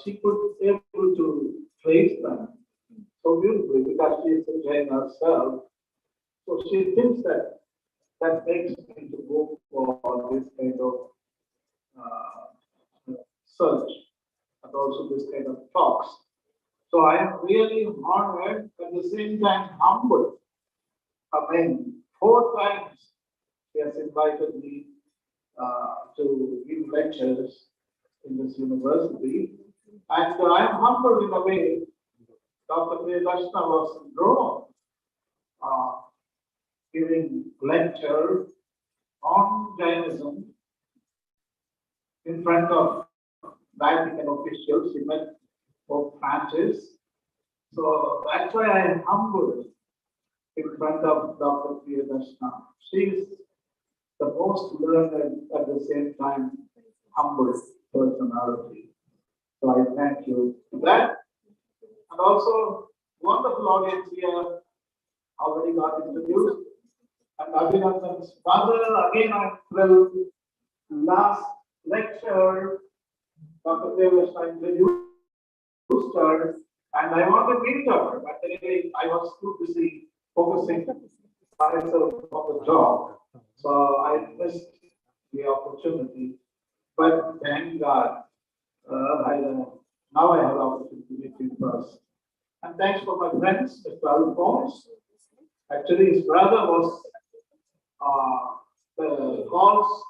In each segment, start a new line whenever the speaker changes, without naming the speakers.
she could able to trace them so beautifully because she is a Jain herself. So she thinks that that makes me to go for this kind of search and also this kind of talks. So I am really honored at the same time humbled. I mean, 4 times he has invited me to give lectures in this university, and I am humbled in a way. Dr. Priyadashna was in Rome uh, giving lecture on Jainism in front of Vatican officials. He met Pope Francis. So that's why I am humbled in front of Dr. Priyadashna. She is the most learned and at the same time humble personality. So I thank you for that. And also, wonderful audience here already got introduced. And Abhinandan's father, again, I'm thrilled. Last lecture, Dr. Devashna introduced her, and I want to meet her, but anyway, I was too busy focusing myself on the job. So I missed the opportunity. But thank God, now I have the opportunity to meet you first. And thanks for my friends, Mr. Alphonse. Actually, his brother was the cause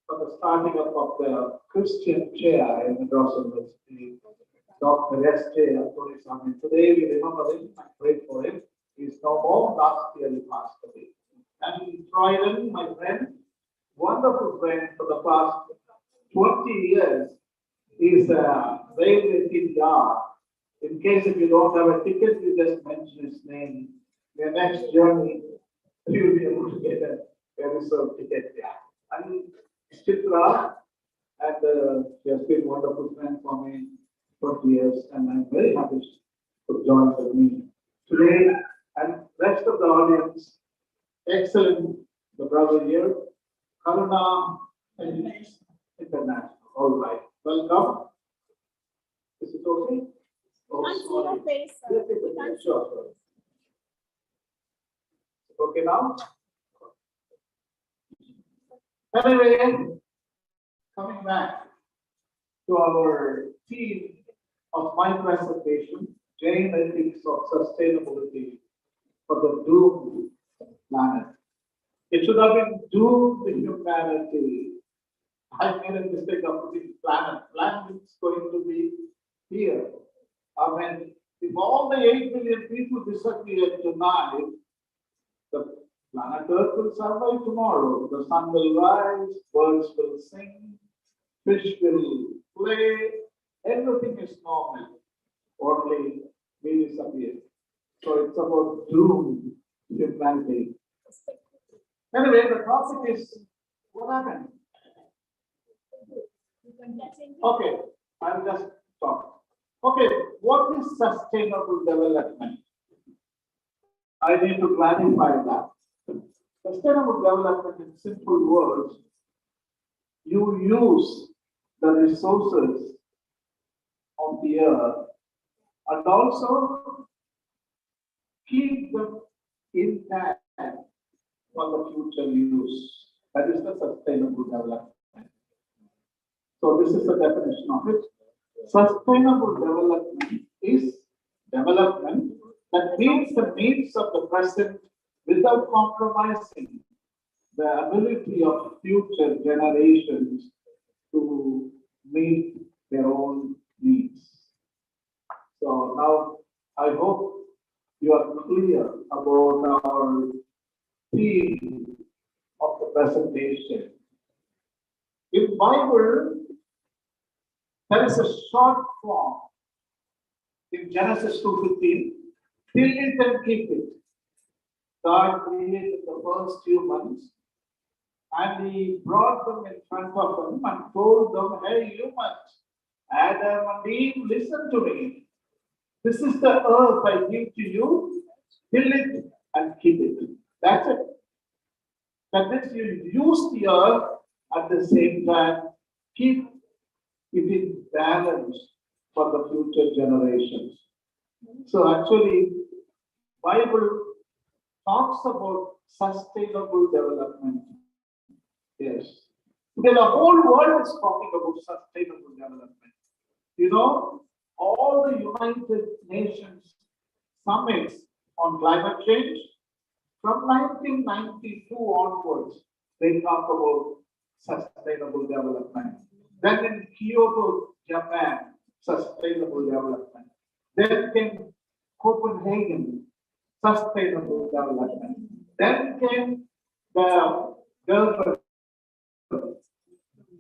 for the starting up of the Christian chair in Madras University. Dr. S.J. Alphonse. Today we remember him and pray for him. He is no more. Last year he passed away. And Croydon, my friend, wonderful friend for the past 20 years, is a railway TDR. In case if you don't have a ticket, you just mention his name. Your next journey, you will be able to get a reserved ticket. Yeah. And Chitra, and he has been a wonderful friend for me for years, and I'm very happy to join with me today. And rest of the audience, excellent, the brother here, Karuna International. All right, welcome. Is it okay?
Can't see your face, sir.
Sure. Okay now? Anyway, coming back to our theme of my presentation, Jain ethics of sustainability for the doomed planet. It should have been doomed humanity. I made a mistake of putting planet. Planet is going to be here. I mean, if all the 8 billion people disappear tonight, the planet Earth will survive tomorrow. The sun will rise, birds will sing, fish will play, everything is normal. Only we disappear. So it's about doomed humanity. Anyway, the topic is what happened? Okay, I'll just talk. Okay, what is sustainable development? I need to clarify that. Sustainable development, in simple words, you use the resources of the earth and also keep them intact for the future use. That is the sustainable development. So this is the definition of it. Sustainable development is development that meets the needs of the present without compromising the ability of future generations to meet their own needs. So now I hope you are clear about our theme of the presentation. In Bible, there is a short form in Genesis 2:15, till it and keep it. God created the first humans and he brought them in front of them and told them, hey humans, Adam and Eve, listen to me. This is the earth I give to you, till it and keep it. That's it. That means you use the earth at the same time, keep it is balanced for the future generations. So actually, Bible talks about sustainable development. Yes. Today the whole world is talking about sustainable development. You know, all the United Nations summits on climate change from 1992 onwards, they talk about sustainable development. Then in Kyoto, Japan, sustainable development. Then came Copenhagen, sustainable development. Then came the Durban,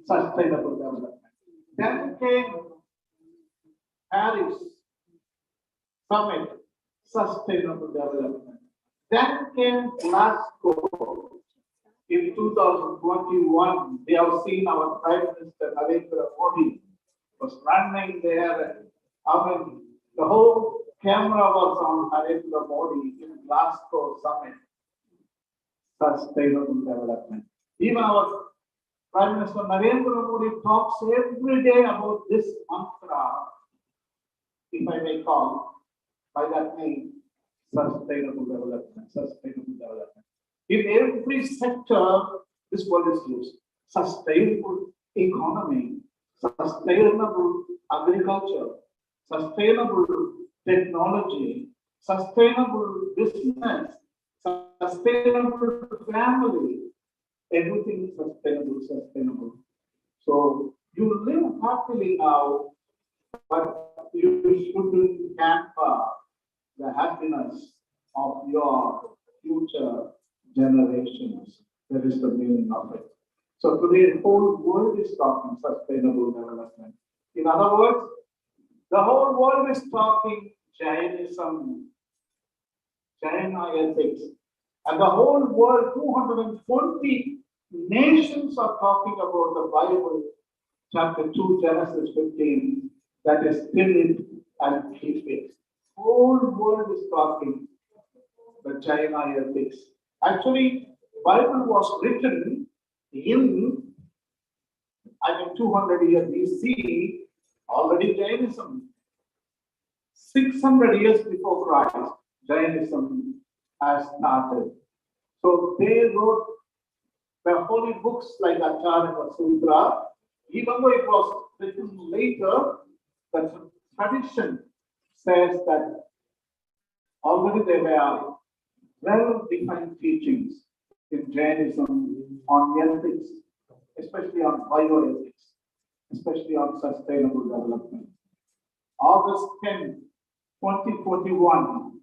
sustainable development. Then came Paris Summit, sustainable development. Then came Glasgow in 2021. We have seen our Prime Minister Narendra Modi was running there. I mean, the whole camera was on Narendra Modi in Glasgow Summit, sustainable development. Even our Prime Minister Narendra Modi talks every day about this mantra, if I may call by that name, sustainable development, sustainable development. In every sector, this word is used. Sustainable economy, sustainable agriculture, sustainable technology, sustainable business, sustainable family, everything is sustainable, sustainable. So you live happily now, but you shouldn't hamper the happiness of your future generations. That is the meaning of it. So today, the whole world is talking sustainable development. In other words, the whole world is talking Jainism, Jaina ethics, and the whole world, 240 nations are talking about the Bible, chapter 2, Genesis 15, that is still it and keep it. Whole world is talking the Jaina ethics. Actually, Bible was written in, 200 years BC, already Jainism. 600 years before Christ, Jainism has started. So they wrote the holy books like Acharya Sutra, even though it was written later, the tradition says that already there were well-defined teachings in Jainism on ethics, especially on bioethics, especially on sustainable development. August 10, 2041.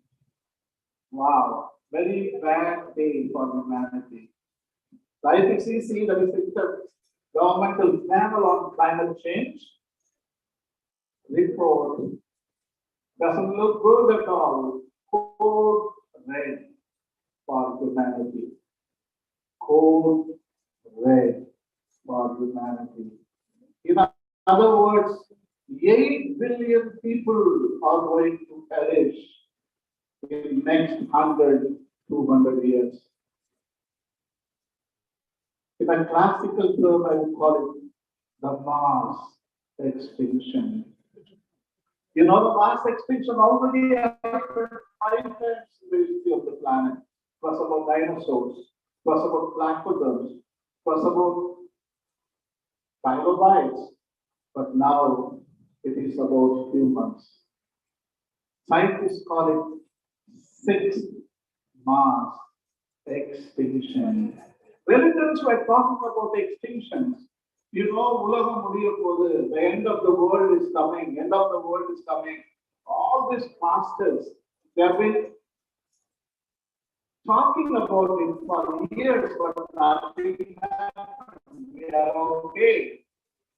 Wow, very bad day for humanity. The IPCC, that is the Governmental Panel on Climate Change, report doesn't look good at all. Code red for humanity. Code red for humanity. In other words, 8 billion people are going to perish in next 100, 200 years. In a classical term, I would call it the mass extinction. You know, the mass extinction already happened 5 times in the history of the planet. It was about dinosaurs, it was about placoderms, it was about trilobites, but now it is about humans. Scientists call it 6th mass extinction. Religions were talking about extinctions. You know, the end of the world is coming, end of the world is coming. All these pastors, they have been talking about it for years, but nothing happened. We are okay.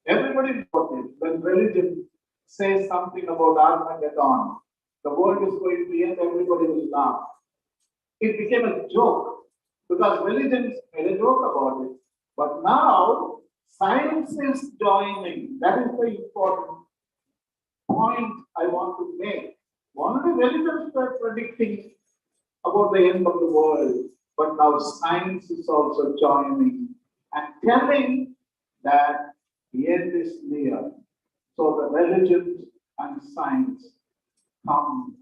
Everybody knows it. When religion says something about Armageddon, the world is going to end, everybody will laugh. It became a joke because religions made a joke about it. But now, science is joining. That is the important point I want to make. One of the religions were predicting about the end of the world, but now science is also joining and telling that the end is near. So the religions and science come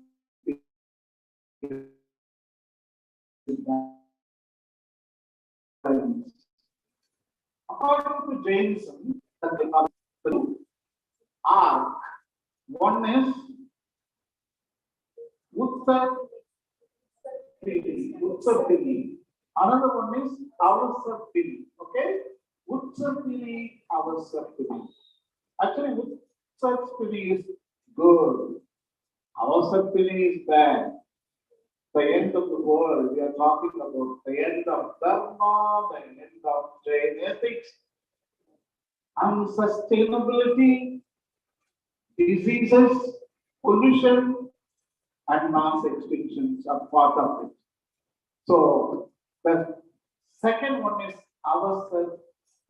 according to Jainism, the arc. One is Utsapili. Another one is Avasapili. Okay? Utsapili, Avasapili. Actually, Utsapili is good. Avasapili is bad. The end of the world, we are talking about the end of Dharma, the end of Jain ethics, unsustainability, diseases, pollution, and mass extinctions are part of it. So the second one is ourself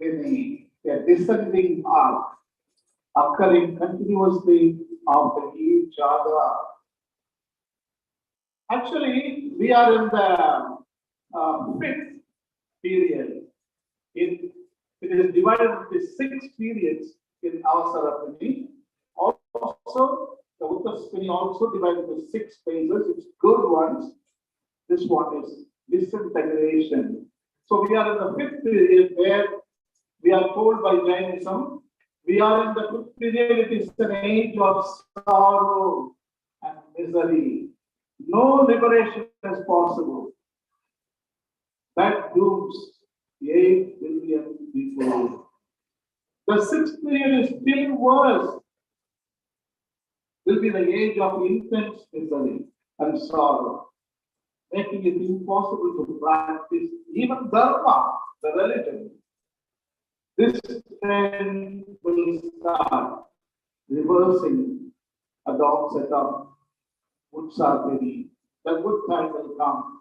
in a descending arc occurring continuously after each other. Actually, we are in the fifth period. It is divided into 6 periods in our Sarapani. Also, the Uttaspini also divided into 6 phases. It's good ones. This one is disintegration. So we are in the fifth period where we are told by Jainism, we are in the fifth period. It is an age of sorrow and misery. No liberation is possible. That dooms 8 billion people. The sixth period is still worse. Will be the age of intense misery and sorrow, making it impossible to practice even Dharma, the religion. This trend will start reversing at the onset of Utsapini. The good time will come.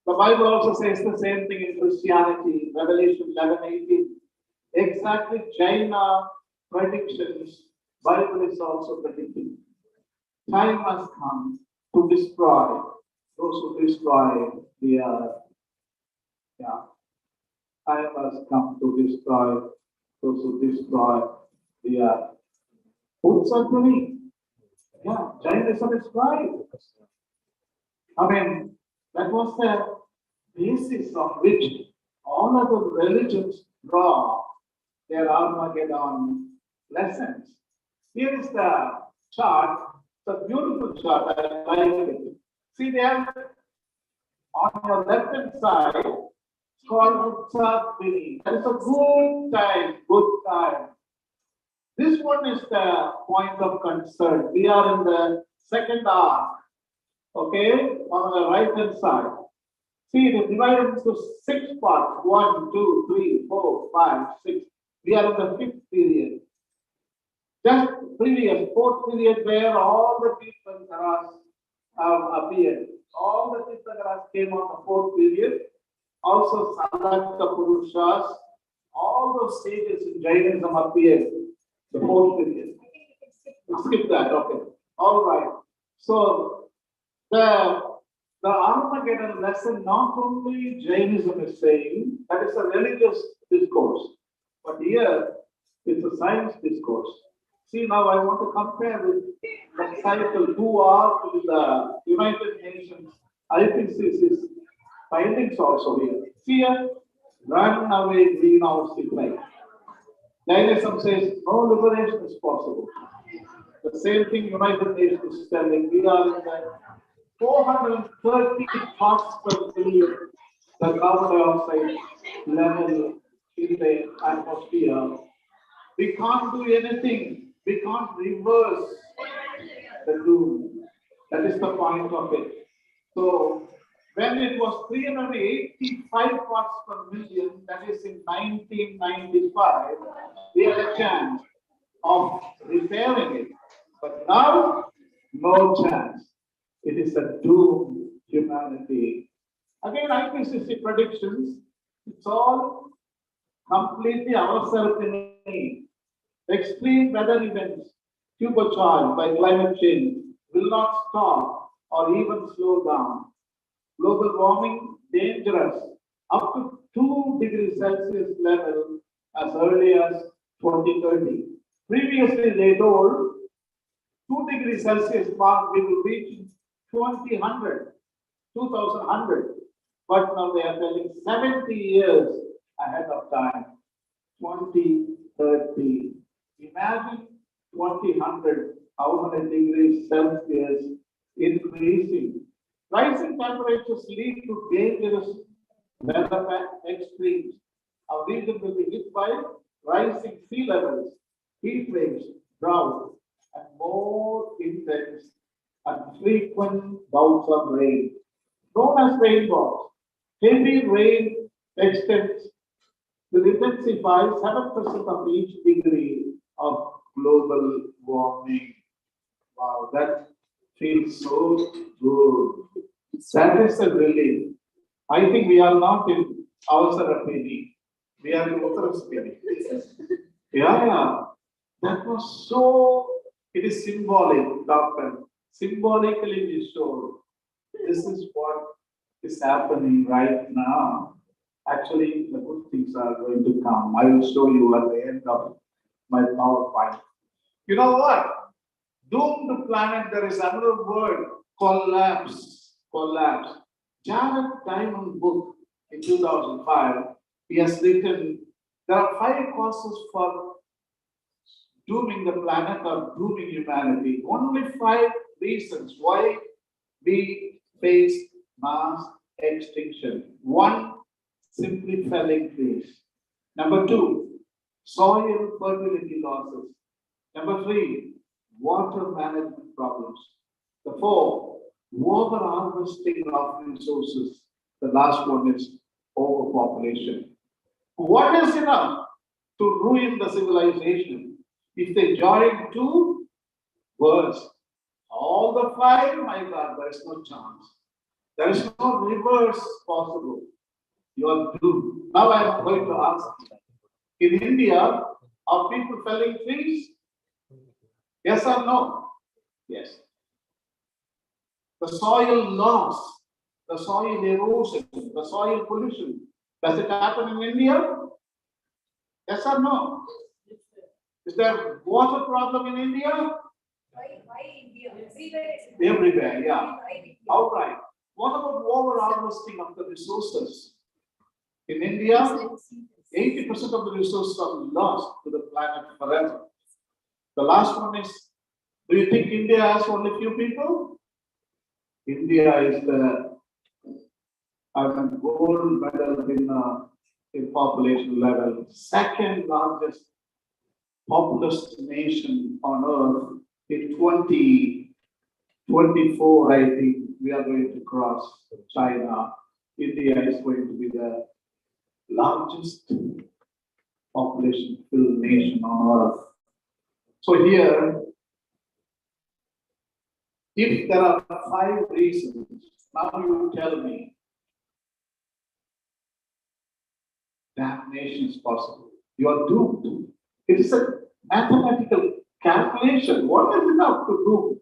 The Bible also says the same thing in Christianity, Revelation 11:18. Exactly Jaina predictions, Bible is also predicting. Time has come to destroy those who destroy the earth. Yeah. Time has come to destroy those who destroy the earth. Utsapini. Yeah, Jainism is right. I mean, that was the basis on which all other religions draw their Armageddon lessons. Here is the chart. It's a beautiful chart. I like it. See there on your left hand side, it's called Utsapini. That is a good time, good time. This one is the point of concern. We are in the second arc. Okay, on the right hand side. See, it is divided into 6 parts. 1, 2, 3, 4, 5, 6. We are in the fifth period. Just previous, fourth period where all the Tirthankaras have appeared. All the Tirthankaras came on the fourth period. Also, Sadhaka Purushas, all those stages in Jainism appeared. The fourth period. Skip that, okay. All right. So, the Armageddon lesson, not only Jainism is saying, that is a religious discourse, but here it's a science discourse. See, now I want to compare with the cycle 2R with the United Nations IPCC's findings also here. See here, run away greenhouse effect. Jainism says no liberation is possible. The same thing United Nations is telling. We are in the 430 parts per billion the carbon dioxide level in the atmosphere. We can't do anything. We can't reverse the doom. That is the point of it. So when it was 385 parts per million, that is in 1995, we had a chance of repairing it. But now, no chance. It is a doomed humanity. Again, IPCC predictions, it's all completely ourselves-in. Extreme weather events turbocharged by climate change will not stop or even slow down. Global warming dangerous up to 2 degrees Celsius level as early as 2030. Previously, they told 2 degrees Celsius mark we will reach in 2100, 2100. But now they are telling 70 years ahead of time, 2030. Imagine 2000, how many degrees Celsius increasing. Rising temperatures lead to dangerous weather extremes. Our region will be hit by rising sea levels, heat waves, drought, and more intense and frequent bouts of rain, known as rainfalls. Heavy rain extents will intensify 7% of each degree of global warming. Wow, that feels so good. That is a relief. I think we are not in Avasarapeni. We are in Uttarapeni. Yeah. That was so, it is symbolic, doctor. Symbolically we show this is what is happening right now. Actually, the good things are going to come. I will show you at the end of my PowerPoint. You know what? Doomed planet, there is another word, collapse. Collapse. Jared Diamond book in 2005, he has written, there are 5 causes for dooming the planet or dooming humanity. Only 5 reasons why we face mass extinction. 1, simply felling trees. Number 2, soil fertility losses. Number 3, water management problems. The 4, over harvesting of resources. The last one is overpopulation. What is enough to ruin the civilization? If they join 2 words, all the 5, my God, there is no chance. There is no reverse possible. You are doomed. Now I am going to ask you. In India, are people felling trees? Yes or no? Yes. The soil loss, the soil erosion, the soil pollution. Does it happen in India? Yes or no? Is there water problem in India?
Why India?
Everywhere, yeah. All right. What about over harvesting of the resources? In India, 80% of the resources are lost to the planet forever. The last one is, do you think India has only few people? India is the gold medal winner in population level, second largest populous nation on earth. In 2024, I think we are going to cross China. India is going to be the largest population filled nation on earth. So here, if there are 5 reasons, now you tell me, damnation is possible. You are doomed. It is a mathematical calculation. What is enough to do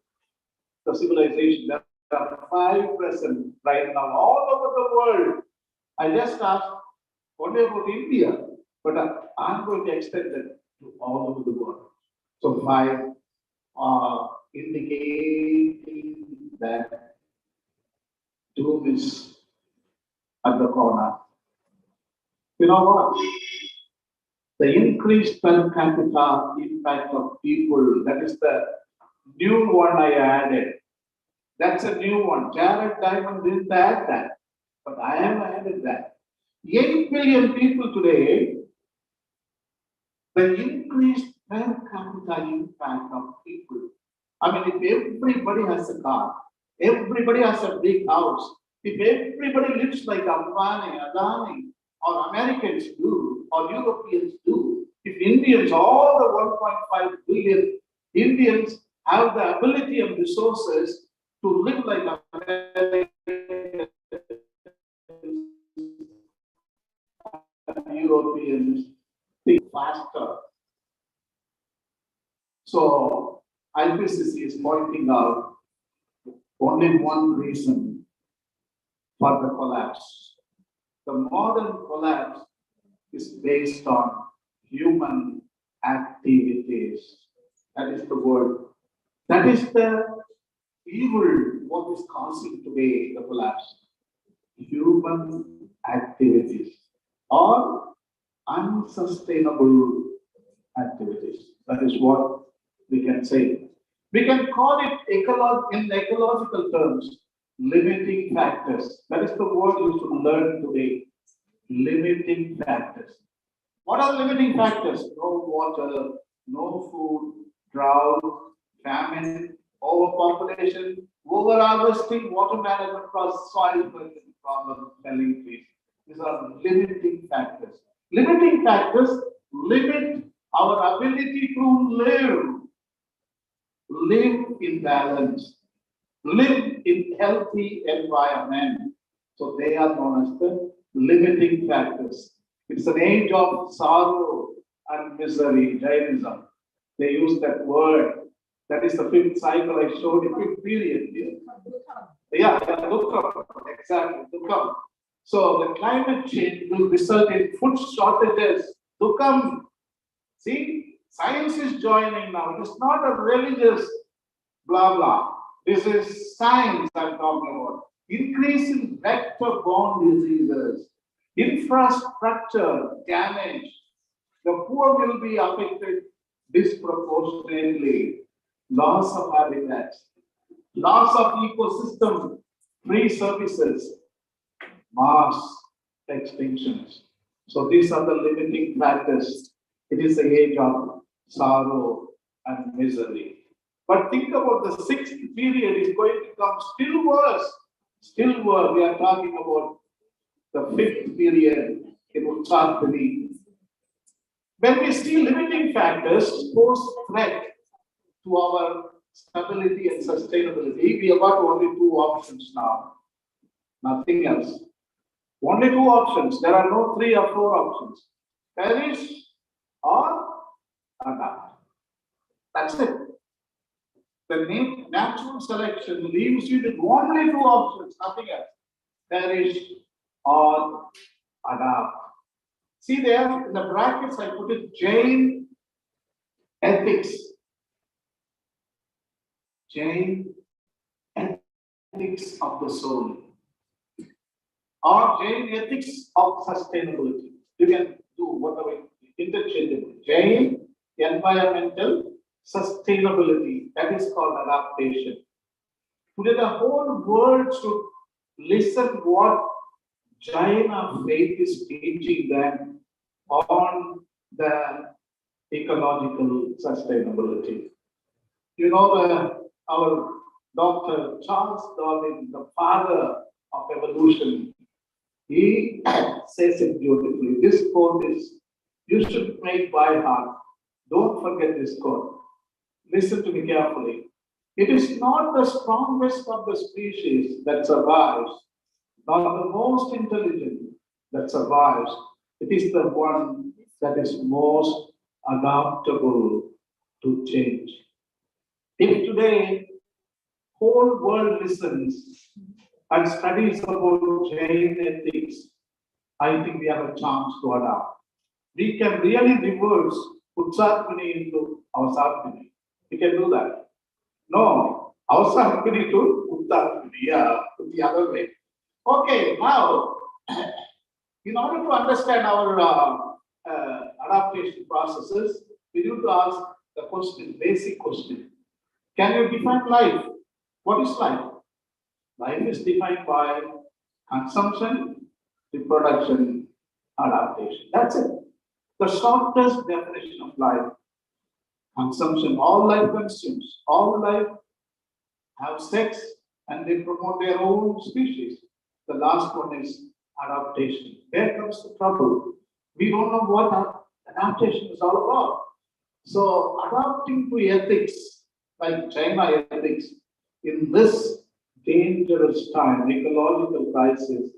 the civilization? There are 5 present right now all over the world. I just asked only about India, but I'm going to extend it to all over the world. So 5 are indicating that doom is at the corner. You know what? The increased per capita impact of people, that is the new one I added. That's a new one. Jared Diamond didn't add that, but I have added that. 8 billion people today, the increased per capita impact of people. I mean, if everybody has a car, everybody has a big house, if everybody lives like Ambani, Adani, or Americans do, or Europeans do, if Indians, all the 1.5 billion Indians have the ability and resources to live like Americans, Europeans, think faster. So IPCC is pointing out only one reason for the collapse. The modern collapse is based on human activities. That is the word. That is the evil what is causing today the collapse. Human activities or unsustainable activities. That is what we can say. We can call it in ecological terms, limiting factors. That is the word you should learn today. Limiting factors. What are the limiting factors? No water, no food, drought, famine, overpopulation, overharvesting, water management process, soil fertility problems, felling trees. These are limiting factors. Limiting factors limit our ability to live in balance, live in healthy environment. So they are known as the limiting factors. It's an age of sorrow and misery, Jainism. They use that word. That is the fifth cycle I showed you, fifth period. Yeah, Dukkam. Exactly, Dukkam. So the climate change will result in food shortages. Dukkam. See, science is joining now. It is not a religious blah blah. This is science I'm talking about. Increase in vector-borne diseases, infrastructure damage. The poor will be affected disproportionately. Loss of habitats, loss of ecosystem, free services, mass extinctions. So these are the limiting factors. It is the age of sorrow and misery. But think about the sixth period is going to come still worse. Still worse. We are talking about the fifth period in Uttarpani. When we see limiting factors pose threat to our stability and sustainability, we have got only two options now. Nothing else. Only two options. There are no three or four options. Perish or adapt. That's it. The natural selection leaves you with only two options, nothing else. Perish or adapt. See there in the brackets, I put it Jain ethics. Jain ethics of the soul. Or Jain ethics of sustainability. You can do whatever interchangeable. Jain environmental sustainability. That is called adaptation. Today the whole world should listen what Jaina faith is teaching them on the ecological sustainability. You know, our Dr. Charles Darwin, the father of evolution, he says it beautifully. This quote is, you should make by heart. Don't forget this quote. Listen to me carefully. It is not the strongest of the species that survives, not the most intelligent that survives. It is the one that is most adaptable to change. If today whole world listens and studies about Jain ethics, I think we have a chance to adapt. We can really reverse Utsarpini into Avasarpini. We can do that. No, Avasarpini to Uttarpini, yeah, to the other way. Okay, now, in order to understand our adaptation processes, we need to ask the question, basic question. Can you define life? What is life? Life is defined by consumption, reproduction, adaptation. That's it. The shortest definition of life. Consumption. All life consumes. All life have sex and they promote their own species. The last one is adaptation. There comes the trouble. We don't know what adaptation is all about. So adapting to ethics, like China ethics, in this dangerous time, ecological crisis,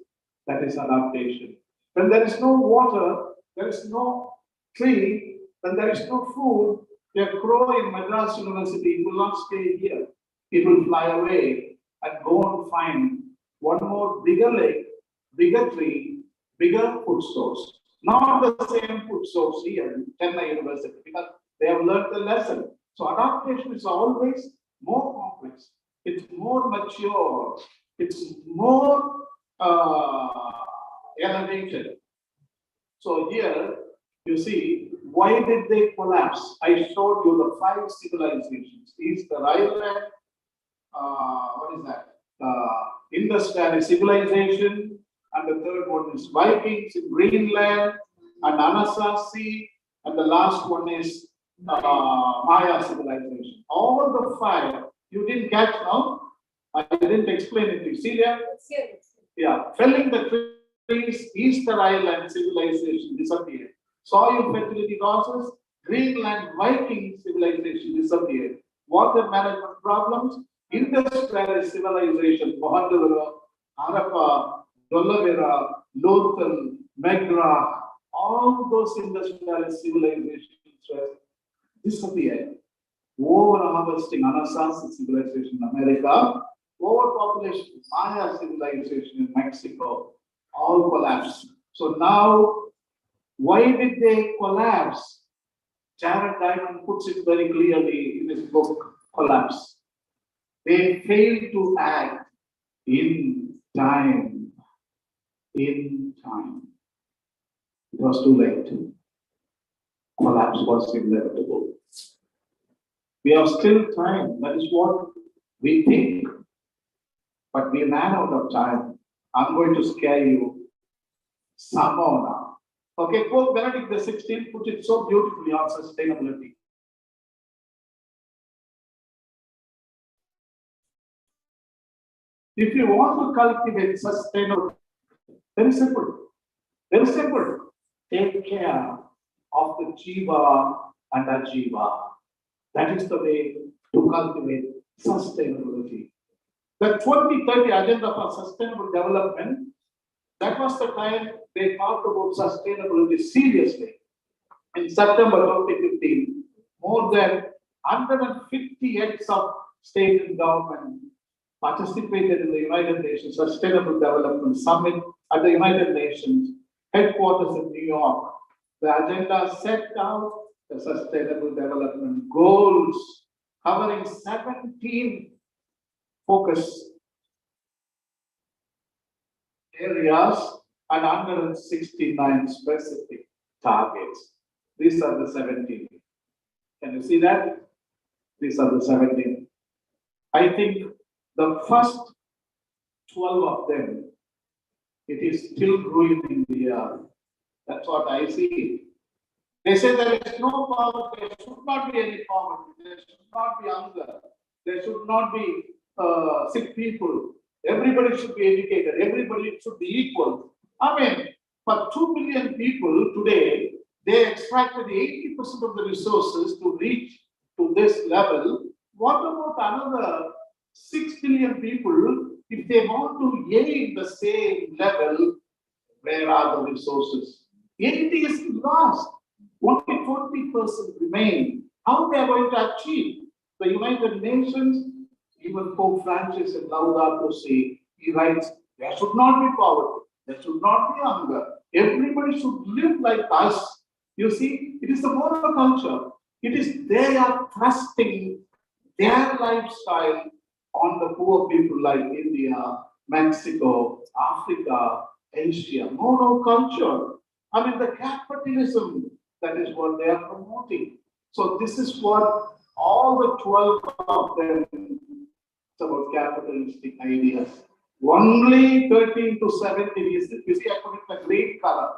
that is adaptation. When there is no water, there is no tree, when there is no food, a crow in Madras University will not stay here. It will fly away and go and find one more bigger lake, bigger tree, bigger food source. Not the same food source here in Chennai University, because they have learned the lesson. So adaptation is always more complex. It's more mature. It's more elevated. So here you see, why did they collapse? I showed you the 5 civilizations. Easter Island, what is that? Indus Valley civilization, and the third one is Vikings in Greenland, and Anasazi, and the last one is Maya civilization. All the 5, you didn't catch now? I didn't explain it to you. See there? Yeah, felling the trees, Easter Island civilization disappeared. Soil fertility losses, Greenland Viking civilization disappeared. Water management problems, Indus Valley civilization, Mohenjo-daro, Harappa, Dholavira, Lothal, Megra, all those Indus Valley civilizations disappeared. Over-harvesting Anasazi civilization in America, overpopulation Maya civilization in Mexico, all collapsed. So now, why did they collapse? Jared Diamond puts it very clearly in his book, Collapse. They failed to act in time. In time. It was too late. Collapse was inevitable. We have still time. That is what we think. But we ran out of time. I'm going to scare you some more now. Okay, Pope Benedict XVI put it so beautifully on sustainability. If you want to cultivate sustainable, very simple. Very simple. Take care of the Jiva and Ajiva. That is the way to cultivate sustainability. The 2030 Agenda for Sustainable Development, that was the time they talked about sustainability seriously. In September 2015, more than 150 heads of state and government participated in the United Nations Sustainable Development Summit at the United Nations headquarters in New York. The agenda set out the Sustainable Development Goals covering 17 focus areas and 169 specific targets. These are the 17. Can you see that? These are the 17. I think the first 12 of them, it is still ruining the earth. That's what I see. They say there is no poverty, there should not be any poverty, there should not be hunger, there should not be sick people. Everybody should be educated, everybody should be equal. I mean, for 2 billion people today, they extracted 80% of the resources to reach to this level. What about another 6 billion people? If they want to aim the same level, where are the resources? 80 is lost. Only 20% remain. How they are going to achieve? The United Nations, even Pope Francis in Laudato Si, he writes, there should not be poverty, there should not be hunger. Everybody should live like us. You see, it is the monoculture. It is they are trusting their lifestyle on the poor people like India, Mexico, Africa, Asia. Monoculture. I mean, the capitalism, that is what they are promoting. So this is what all the 12 of them, it's about capitalistic ideas. Only 13 to 17 is, you see, I put it the green color.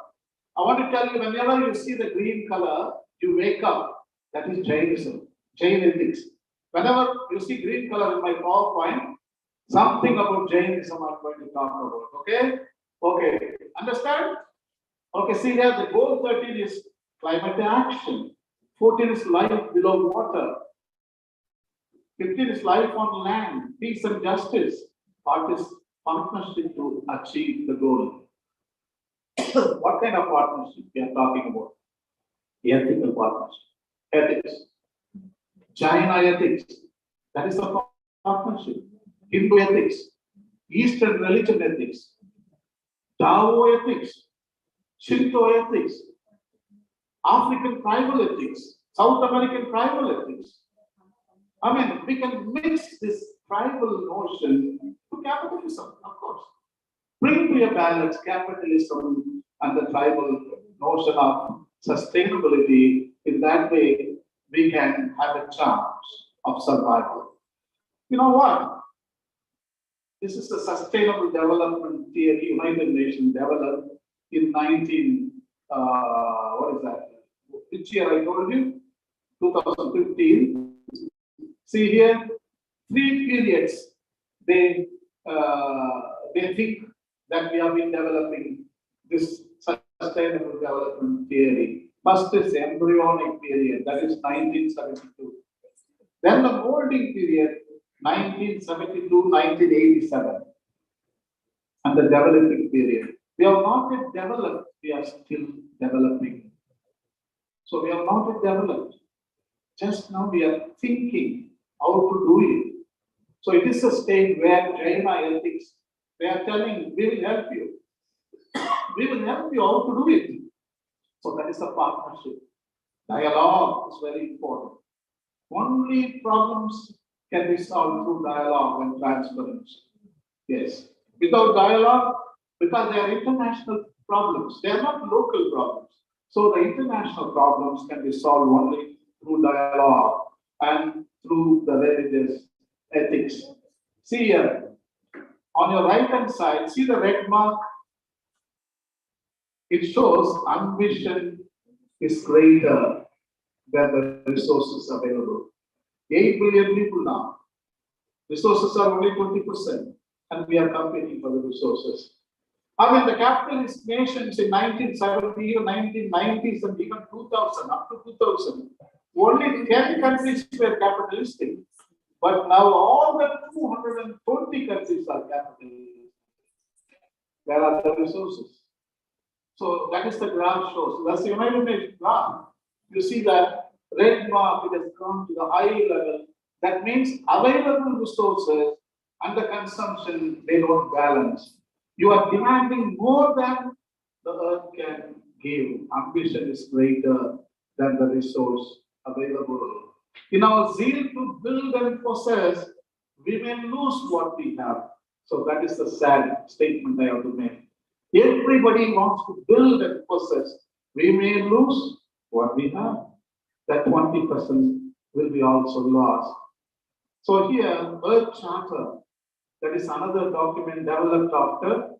I want to tell you, whenever you see the green color, you wake up. That is Jainism, Jain ethics. Whenever you see green color in my PowerPoint, something about Jainism I'm going to talk about. Okay? Okay. Understand? Okay, see here, the goal 13 is climate action. 14 is life below water. 15 is life on land, peace and justice. Partnership to achieve the goal. What kind of partnership we are talking about? Ethical partnership. Ethics. China ethics. That is the partnership. Hindu ethics. Eastern religion ethics. Tao ethics. Shinto ethics. African tribal ethics. South American tribal ethics. I mean, we can mix this tribal notion to capitalism, of course. Bring to a balance capitalism and the tribal notion of sustainability. In that way, we can have a chance of survival. You know what? This is the Sustainable Development Theory United Nations developed in 19, what is that? Which year I told you? 2015. See here, 3 periods. They think that we have been developing this sustainable development theory. First is embryonic period, that is 1972. Then the molding period, 1972-1987. And the developing period. We have not yet developed, we are still developing. So we have not yet developed. Just now we are thinking how to do it. So it is a stage where Jain ethics, they are telling, we will help you. We will help you how to do it. So that is a partnership. Dialogue is very important. Only problems can be solved through dialogue and transparency. Yes. Without dialogue, because they are international problems, they are not local problems. So the international problems can be solved only through dialogue and through the religious ethics. See here, on your right hand side, see the red mark? It shows ambition is greater than the resources available. 8 billion people now. Resources are only 20%, and we are competing for the resources. I mean, the capitalist nations in 1970, 1990s, and even 2000, up to 2000, only 10 countries were capitalistic. But now all the 220 countries are capitalistic. Where are the resources? So that is the graph shows. That's the United Nations graph. You see that red mark, it has gone to the high level. That means available resources and the consumption, they don't balance. You are demanding more than the earth can give. Ambition is greater than the resource available. In our zeal to build and possess, we may lose what we have. So that is the sad statement I have to make. Everybody wants to build and possess. We may lose what we have. That 20% will be also lost. So here, Earth Charter, that is another document developed after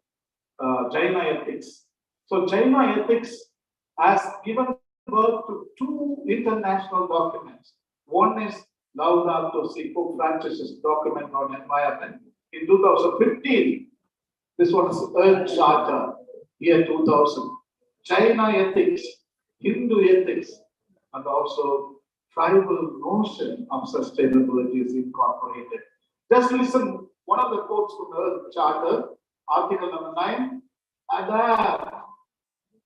Jain ethics. So Jain ethics has given birth to 2 international documents. One is Laudato Si, Pope Francis's document on environment in 2015. This one is Earth Charter, year 2000. China ethics, Hindu ethics, and also tribal notion of sustainability is incorporated. Just listen, one of the quotes from Earth Charter, Article number 9, adapt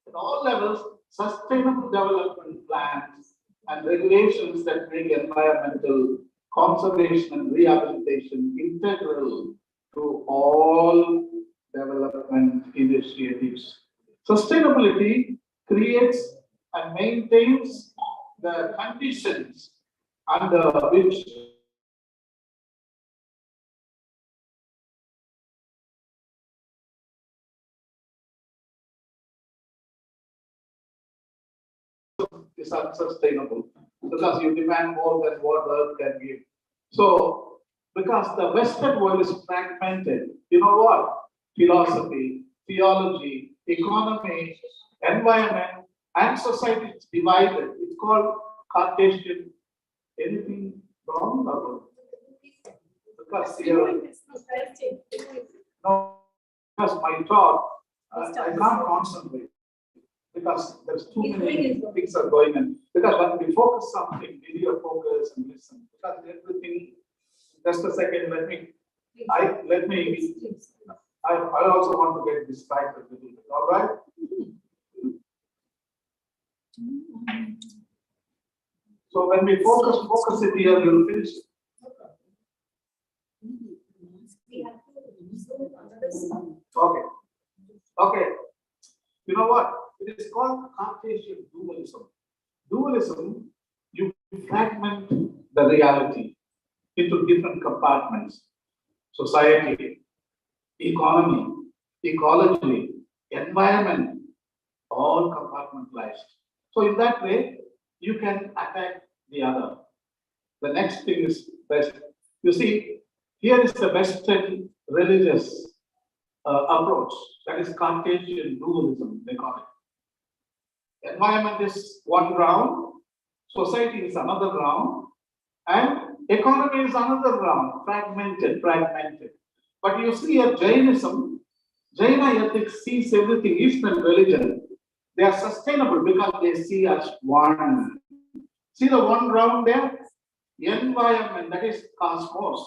at all levels sustainable development plans and regulations that make environmental conservation and rehabilitation integral to all development initiatives. Sustainability creates and maintains the conditions under which is unsustainable because you demand more than what Earth can give. So, because the Western world is fragmented, you know what? Philosophy, theology, economy, environment, and society is divided. It's called Cartesian. Anything wrong about it? Because no, because my thought, I can't concentrate. Because there's too many things are going on. Because when we focus something, we need to focus and listen. Because everything, just a second, I also want to get distracted a little bit. All right? So when we focus it here, we'll finish it. Okay. Okay. You know what? It is called Cartesian dualism. Dualism, you fragment the reality. into different compartments: society, economy, ecology, environment, all compartmentalized. So in that way, you can attack the other. The next thing is best. You see, here is the Western religious approach. That is Cartesian dualism, they call it. Environment is one ground, society is another ground, and economy is another ground, fragmented. But you see a Jainism, Jaina ethics sees everything, Eastern religion, they are sustainable because they see as one. See the one ground there? Environment, that is cosmos,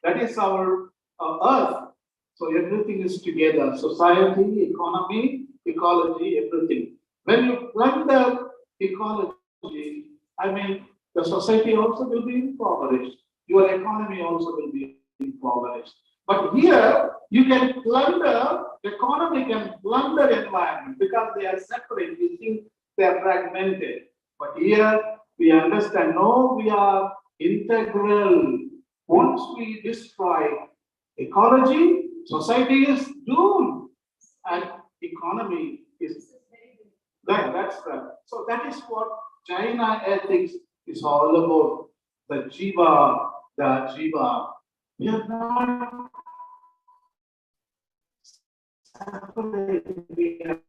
that is our earth. So everything is together: society, economy, ecology, everything. When you plunder ecology, I mean, the society also will be impoverished. Your economy also will be impoverished. But here, you can plunder, economy can plunder environment because they are separate. We think they are fragmented. But here, we understand, no, we are integral. Once we destroy ecology, society is doomed, and economy is there. That's the, so that is what Jaina ethics is all about. The jiva, the jiva. We are not separate. We are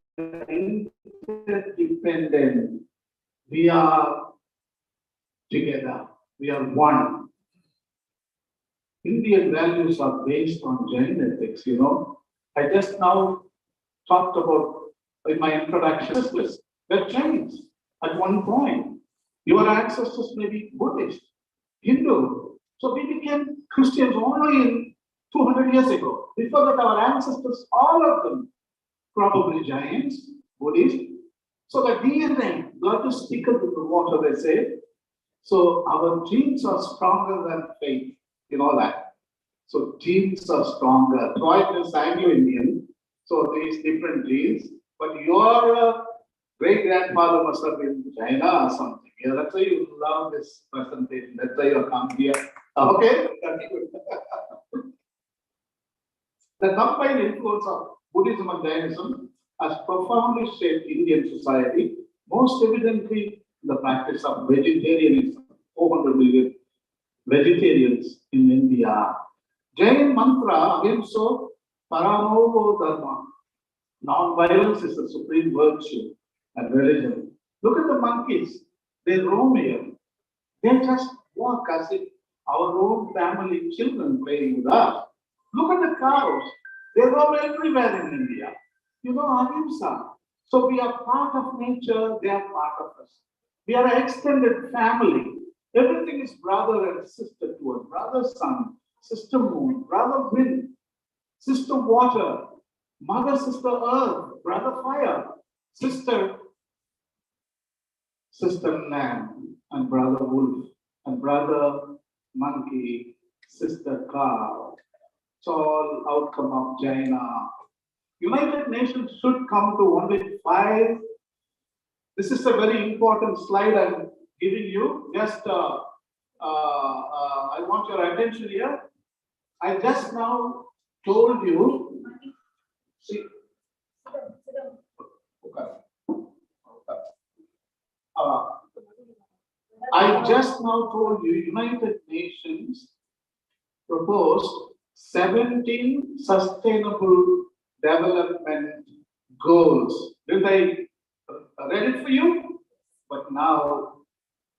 interdependent. We are together. We are one. Indian values are based on Jain ethics, you know. I just now talked about in my introduction, they're Jains at one point. Your ancestors may be Buddhist, Hindu. So we became Christians only in 200 years ago. Before that, our ancestors, all of them, probably Jains, Buddhist. So the DNA, blood is thicker than the water, they say. So our genes are stronger than faith. You know that. So genes are stronger. Troy is Anglo-Indian, so these different genes. But your great-grandfather must have been China or something. Yeah, that's why you love this presentation. That's why you come here. Okay? The combined influence of Buddhism and Jainism has profoundly shaped Indian society, most evidently the practice of vegetarianism. 400 million vegetarians in India. Jain mantra, ahimsa paramo dharma. Non-violence is the supreme virtue and religion. Look at the monkeys. They roam here. They just walk as if our own family children playing with us. Look at the cows. They roam everywhere in India. You know, ahimsa. So we are part of nature, they are part of us. We are an extended family. Everything is brother and sister to us. Brother sun, sister moon, brother wind, sister water, mother, sister earth, brother fire, sister lamb, and brother wolf, and brother monkey, sister cow. It's all outcome of Jaina. United Nations should come to only 5. This is a very important slide I'm giving you. Just I want your attention here. I just now told you. See, okay. I just now told you United Nations proposed 17 sustainable development goals. Did I read it for you? But now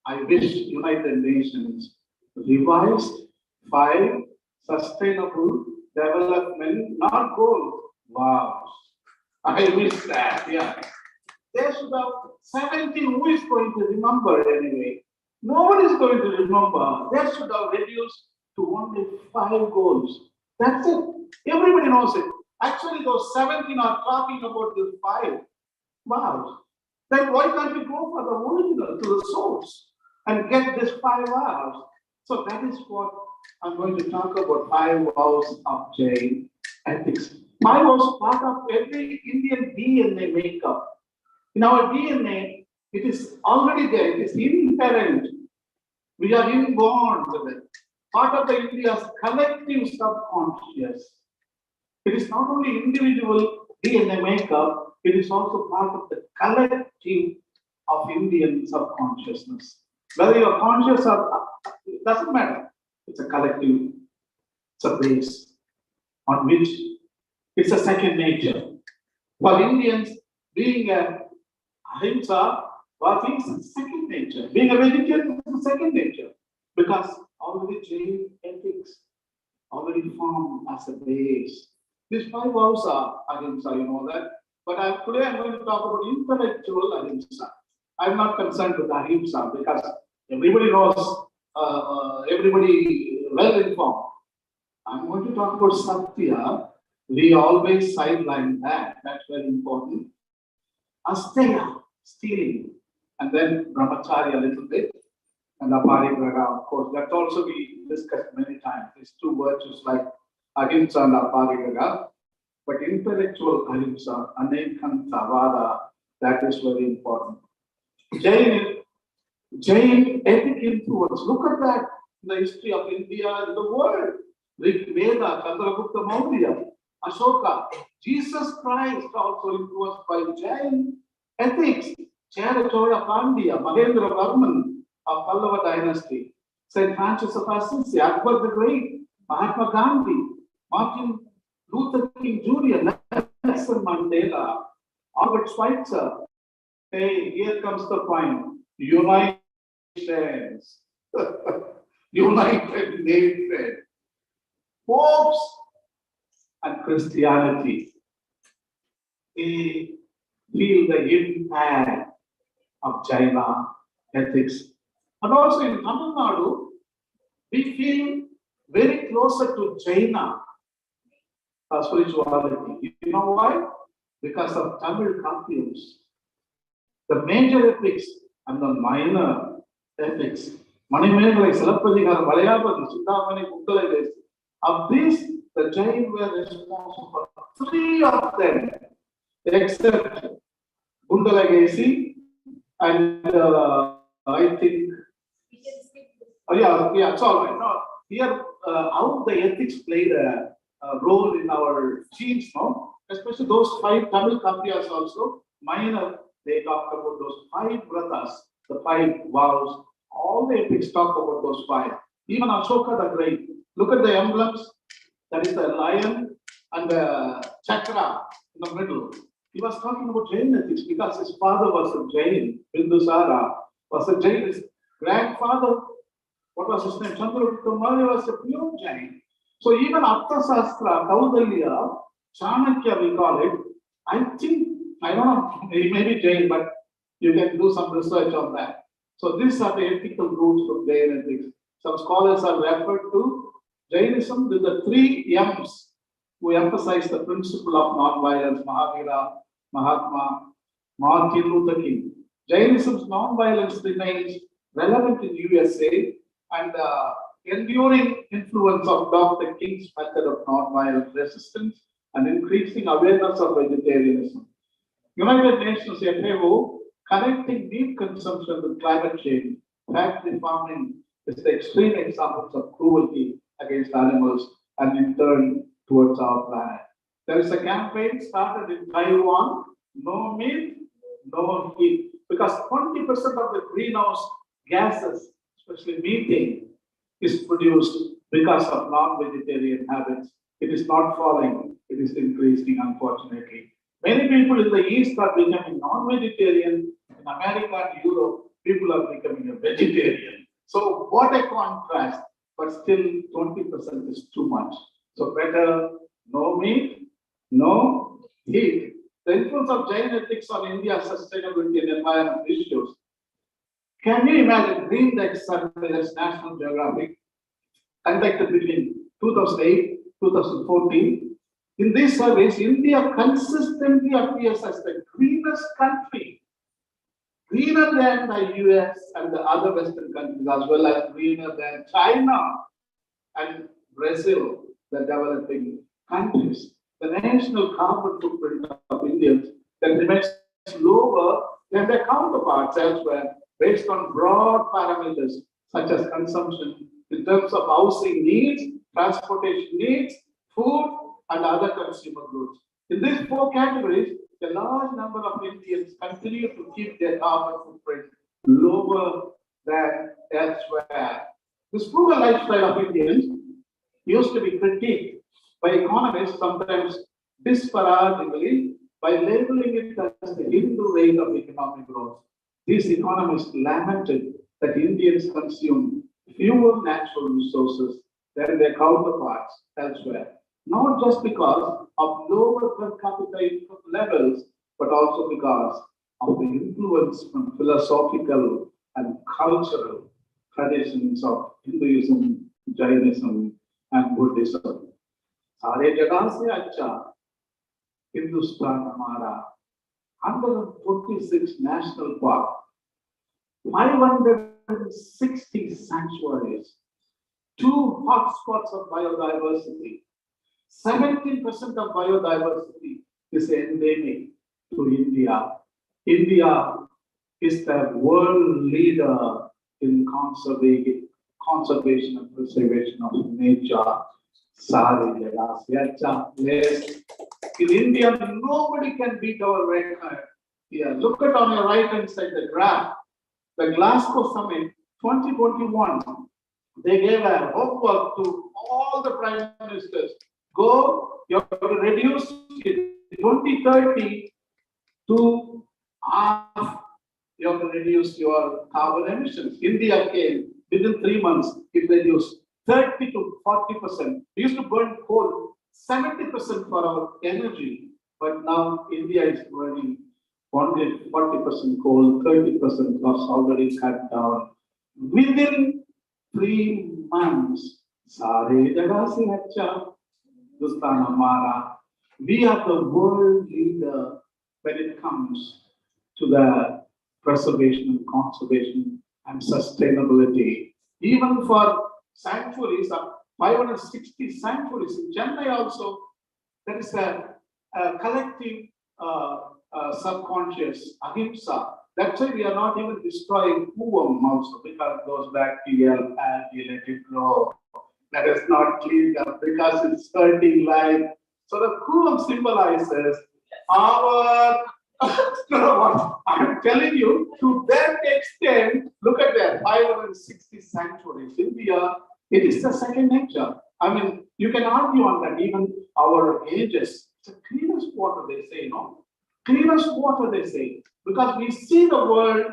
I wish United Nations revised 5 sustainable development, not goals. Wow. I wish that, yeah. They should have 17. Who is going to remember anyway? No one is going to remember. They should have reduced to only 5 goals. That's it. Everybody knows it. Actually, those 17 are talking about the 5. Wow. Then why can't we go for the original, to the source, and get this 5 vows? So that is what I'm going to talk about, 5 vows of Jain ethics. 5 vows part of every Indian DNA makeup. In our DNA, it is already there. It is inherent. We are inborn with it. part of the India's collective subconscious. It is not only individual DNA makeup, it is also part of the collective of Indian subconsciousness. Whether you're conscious or it doesn't matter. It's a collective, it's a base on which it's a second nature. For Indians, being a ahimsa was his second nature. Being a vegetarian is a second nature because already Jain ethics already formed as a base. These five vows are ahimsa, you know that. But today I'm going to talk about intellectual ahimsa. I'm not concerned with ahimsa because everybody knows, everybody well informed. I'm going to talk about satya. We always sideline that. That's very important. Asteya, stealing, and then brahmacharya a little bit, and aparigraha, of course. That's also we discussed many times. These two virtues like ahimsa and aparigraha. But intellectual ahimsa, anekanta vada, that is very important. Jain ethic influence. Look at that in the history of India and the world. Rig Veda, Chandragupta Maurya, Ashoka, Jesus Christ also influenced by Jain ethics. Cherachoya Pandya, Mahendra Varman of Pallava dynasty, Saint Francis of Assisi, Akbar the Great, Mahatma Gandhi, Martin Luther King Jr., Nelson Mandela, Albert Schweitzer. Hey, here comes the point. United Nations. United Nations. Popes and Christianity. They feel the impact of Jaina ethics. And also in Tamil Nadu, we feel very closer to Jaina spirituality. You know why? Because of Tamil Kavyams. The major epics and the minor epics. Manimegalai, Silappadigaram, Valayapati, Chindamani, Mukkalai, of these, the Jain were responsible for 3 of them, except Gundalagesi and I think. Oh, yeah, it's all right. No, here, how the ethics played a role in our genes, no? Especially those 5 Tamil Kavyas also, minor, they talked about those 5 vratas, the 5 vows. All the epics talk about those 5. Even Ashoka the Great. Look at the emblems. That is the lion and the chakra in the middle. He was talking about Jain ethics because his father was a Jain. Bindusara was a Jain. His grandfather, what was his name? Chandragupta Maurya was a pure Jain. So even Artha Sastra, Kaudalya, Chanakya we call it. I think, I don't know, he may be Jain, but you can do some research on that. So these are the ethical roots of Jain ethics. Some scholars have referred to Jainism with the 3 M's who emphasize the principle of non-violence, Mahavira, Mahatma, Martin Luther King. Jainism's non-violence remains relevant in USA and enduring influence of Dr. King's method of non-violent resistance and increasing awareness of vegetarianism. United Nations FAO connecting meat consumption with climate change, factory farming is the extreme examples of cruelty against animals and in turn towards our planet. There is a campaign started in Taiwan, no meat, no heat, because 20% of the greenhouse gases, especially methane, is produced because of non-vegetarian habits. It is not falling, it is increasing, unfortunately. Many people in the East are becoming non-vegetarian. In America and Europe, people are becoming a vegetarian. So what a contrast, but still 20% is too much. So better no meat, no heat. The influence of Jain ethics on India's sustainability and environment issues. Can you imagine Green Survey, that's National Geographic, conducted between 2008 2014? In these surveys, India consistently appears as the greenest country, greener than the US and the other Western countries, as well as greener than China and Brazil, the developing countries. The national carbon footprint of Indians that remains lower than their counterparts elsewhere based on broad parameters such as consumption, in terms of housing needs, transportation needs, food, and other consumer goods. In these four categories, a large number of Indians continue to keep their carbon footprint lower than elsewhere. This frugal lifestyle of Indians used to be critiqued by economists, sometimes disparagingly, by labeling it as the Hindu rate of economic growth. These economists lamented that Indians consume fewer natural resources than their counterparts elsewhere, not just because of lower per capita income levels, but also because of the influence from philosophical and cultural traditions of Hinduism, Jainism, and Buddhism. सारे जगह से अच्छा हिंदुस्तान हमारा 146 national park, 560 sanctuaries, 2 hotspots of biodiversity. 17% of biodiversity is endemic to India. India is the world leader in conservation and preservation of nature. In India, nobody can beat our record. Here, look at on your right hand side the graph. The Glasgow Summit 2021. They gave a homework to all the prime ministers. Go, you have to reduce in 2030 to half. You have to reduce your carbon emissions. India came within 3 months. It reduced 30 to 40%. We used to burn coal 70% for our energy, but now India is burning only 40% coal, 30% was already cut down. Within 3 months, Sare jaga se acha Hindustan hamara. We are the world leader when it comes to the preservation and conservation and sustainability. Even for sanctuaries, 560 sanctuaries in Chennai also, there is a collective subconscious ahimsa. That's why we are not even destroying Kuvam also, because those bacterial algae let it grow. That is not cleaned up because it's hurting life. So the Kuvam symbolizes our I'm telling you, to that extent, look at that 560 sanctuaries. India, it is the second nature. I mean, you can argue on that, even our ages. It's the cleanest water, they say, no? Cleanest water, they say, because we see the world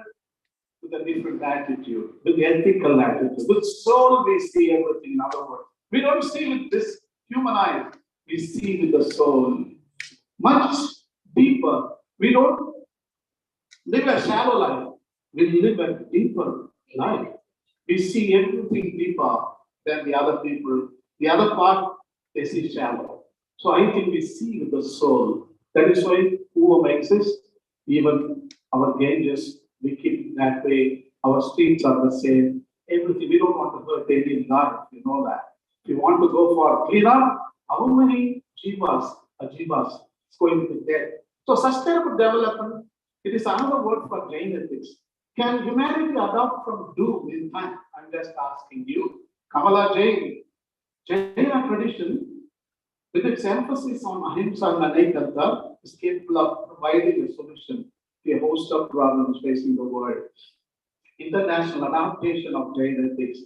with a different attitude, with ethical attitude, with soul, we see everything. In other words, we don't see with this human eye, we see with the soul. Much deeper. We don't live a shallow life. We live a deeper life. We see everything deeper than the other people. The other part, they see shallow. So I think we see with the soul. That is why Kuvam exists. Even our Ganges, we keep it that way. Our streets are the same. Everything. We don't want to hurt any life. You know that. If you want to go for cleanup, how many jivas is going to be dead? So sustainable development, it is another word for Jain ethics. Can humanity adopt from doom in time? I'm just asking you. Kamala Jain, Jaina tradition, with its emphasis on ahimsa and anaikanta, is capable of providing a solution to a host of problems facing the world. International adaptation of Jain ethics,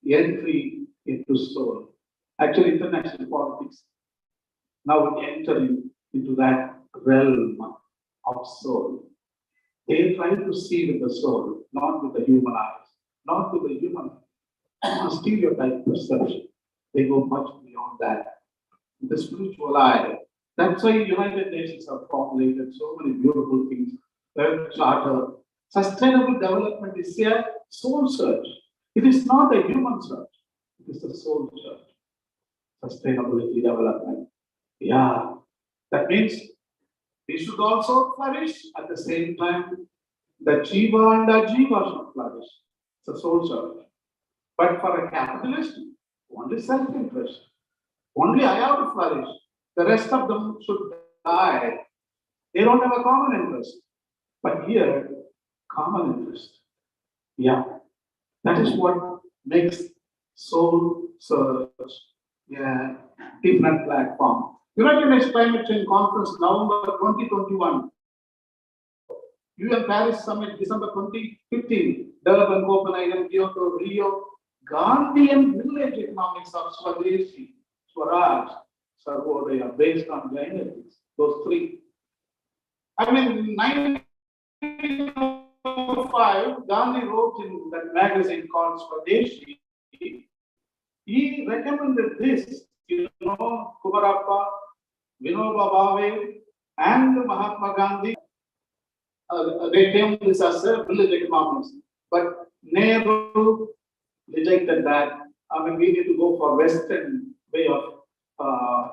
entry into soul. Actually, international politics now entering into that realm of soul. They try to see with the soul, not with the human eyes, not with the human stereotype perception. They go much beyond that. The spiritual eye. That's why United Nations have formulated so many beautiful things. Earth Charter. Sustainable development is a soul search. It is not a human search. It is a soul search. Sustainability development. Yeah. That means we should also flourish at the same time. The Jiva and the Jiva should flourish. It's a soul search. But for a capitalist, only self-interest. Only I have to flourish. The rest of them should die. They don't have a common interest. But here, common interest. Yeah. That is what makes Soul Search, yeah, different platform. United Nations Climate Change Conference, November 2021. UN Paris Summit, December 2015. Durban, Copenhagen, Kyoto, Rio. Gandhian village economics of Swadeshi, Swaraj, Sarvodaya, based on Jain ethics. Those three. I mean, 1905, Gandhi wrote in that magazine called Swadeshi. He recommended this, Kumarappa, Vinoba Bhave, and Mahatma Gandhi. They termed this as a village economics. But Nehru rejected that. I mean, we need to go for Western way of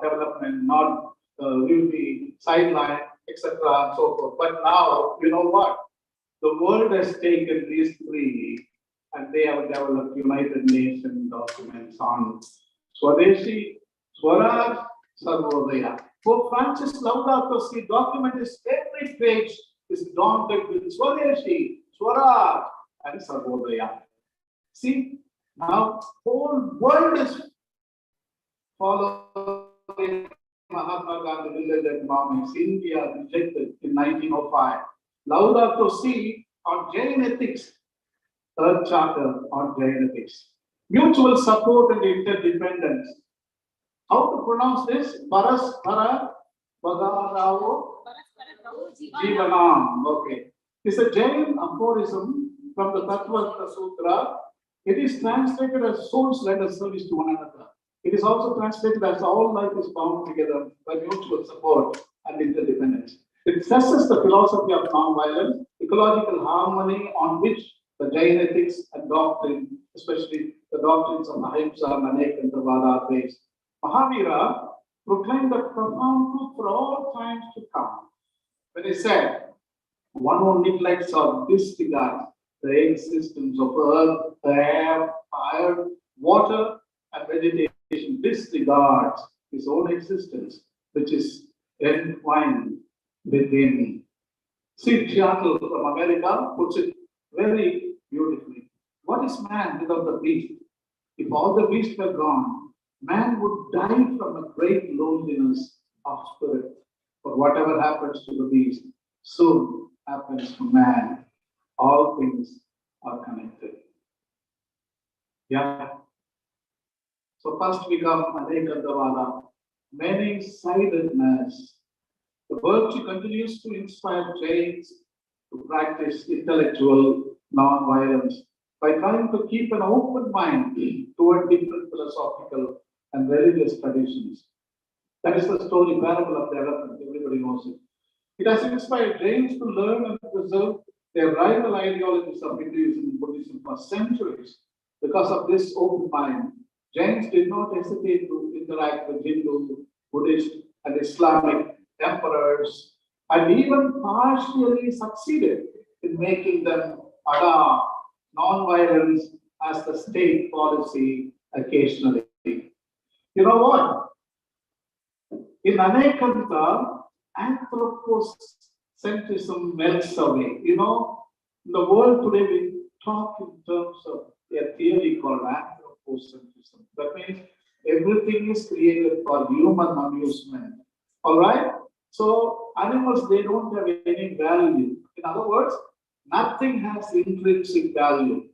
development, not we will be sidelined, etc. and so forth. But now, you know what? The world has taken these three and they have developed United Nations documents on Swadeshi, Swaraj, Sarvodaya. Pope Francis Laudato Si document is every page is dotted with Swadeshi, Swaraj, and Sarvodaya. See, now whole world is following Mahatma Gandhi village economics. India rejected in 1905. Laudato Si on Jain ethics, third charter on Jain ethics. Mutual support and interdependence. How to pronounce this? Paraspara Bhagarao Jivanam. Okay. It's a Jain aphorism from the Tattva Sutra. It is translated as souls render service to one another. It is also translated as all life is bound together by mutual support and interdependence. It stresses the philosophy of non-violence, ecological harmony on which the Jain ethics and doctrine, especially the doctrines of Ahimsa and Anekantavada are based. Mahavira proclaimed a profound truth for all times to come. When he said, one who neglects or disregards the existence of earth, air, fire, water, and vegetation, disregards his own existence, which is entwined within. See, Seattle from America puts it very beautifully. What is man without the beast? If all the beasts were gone, man would die from a great loneliness of spirit. But whatever happens to the beast soon happens to man. All things are connected. Yeah. So first we come Anekantavada, many-sidedness. The virtue continues to inspire Jains to practice intellectual non-violence by trying to keep an open mind toward different philosophical and religious traditions. That is the story, parable of the elephant. Everybody knows it. It has inspired Jains to learn and preserve their rival ideologies of Hinduism and Buddhism for centuries. Because of this open mind, Jains did not hesitate to interact with Hindu, Buddhist, and Islamic emperors, and even partially succeeded in making them adopt non-violence as the state policy occasionally. You know what? In Anekanta, anthropocentrism melts away. You know, in the world today, we talk in terms of a theory called anthropocentrism. That means everything is created for human amusement. All right? So animals, they don't have any value. In other words, nothing has intrinsic value.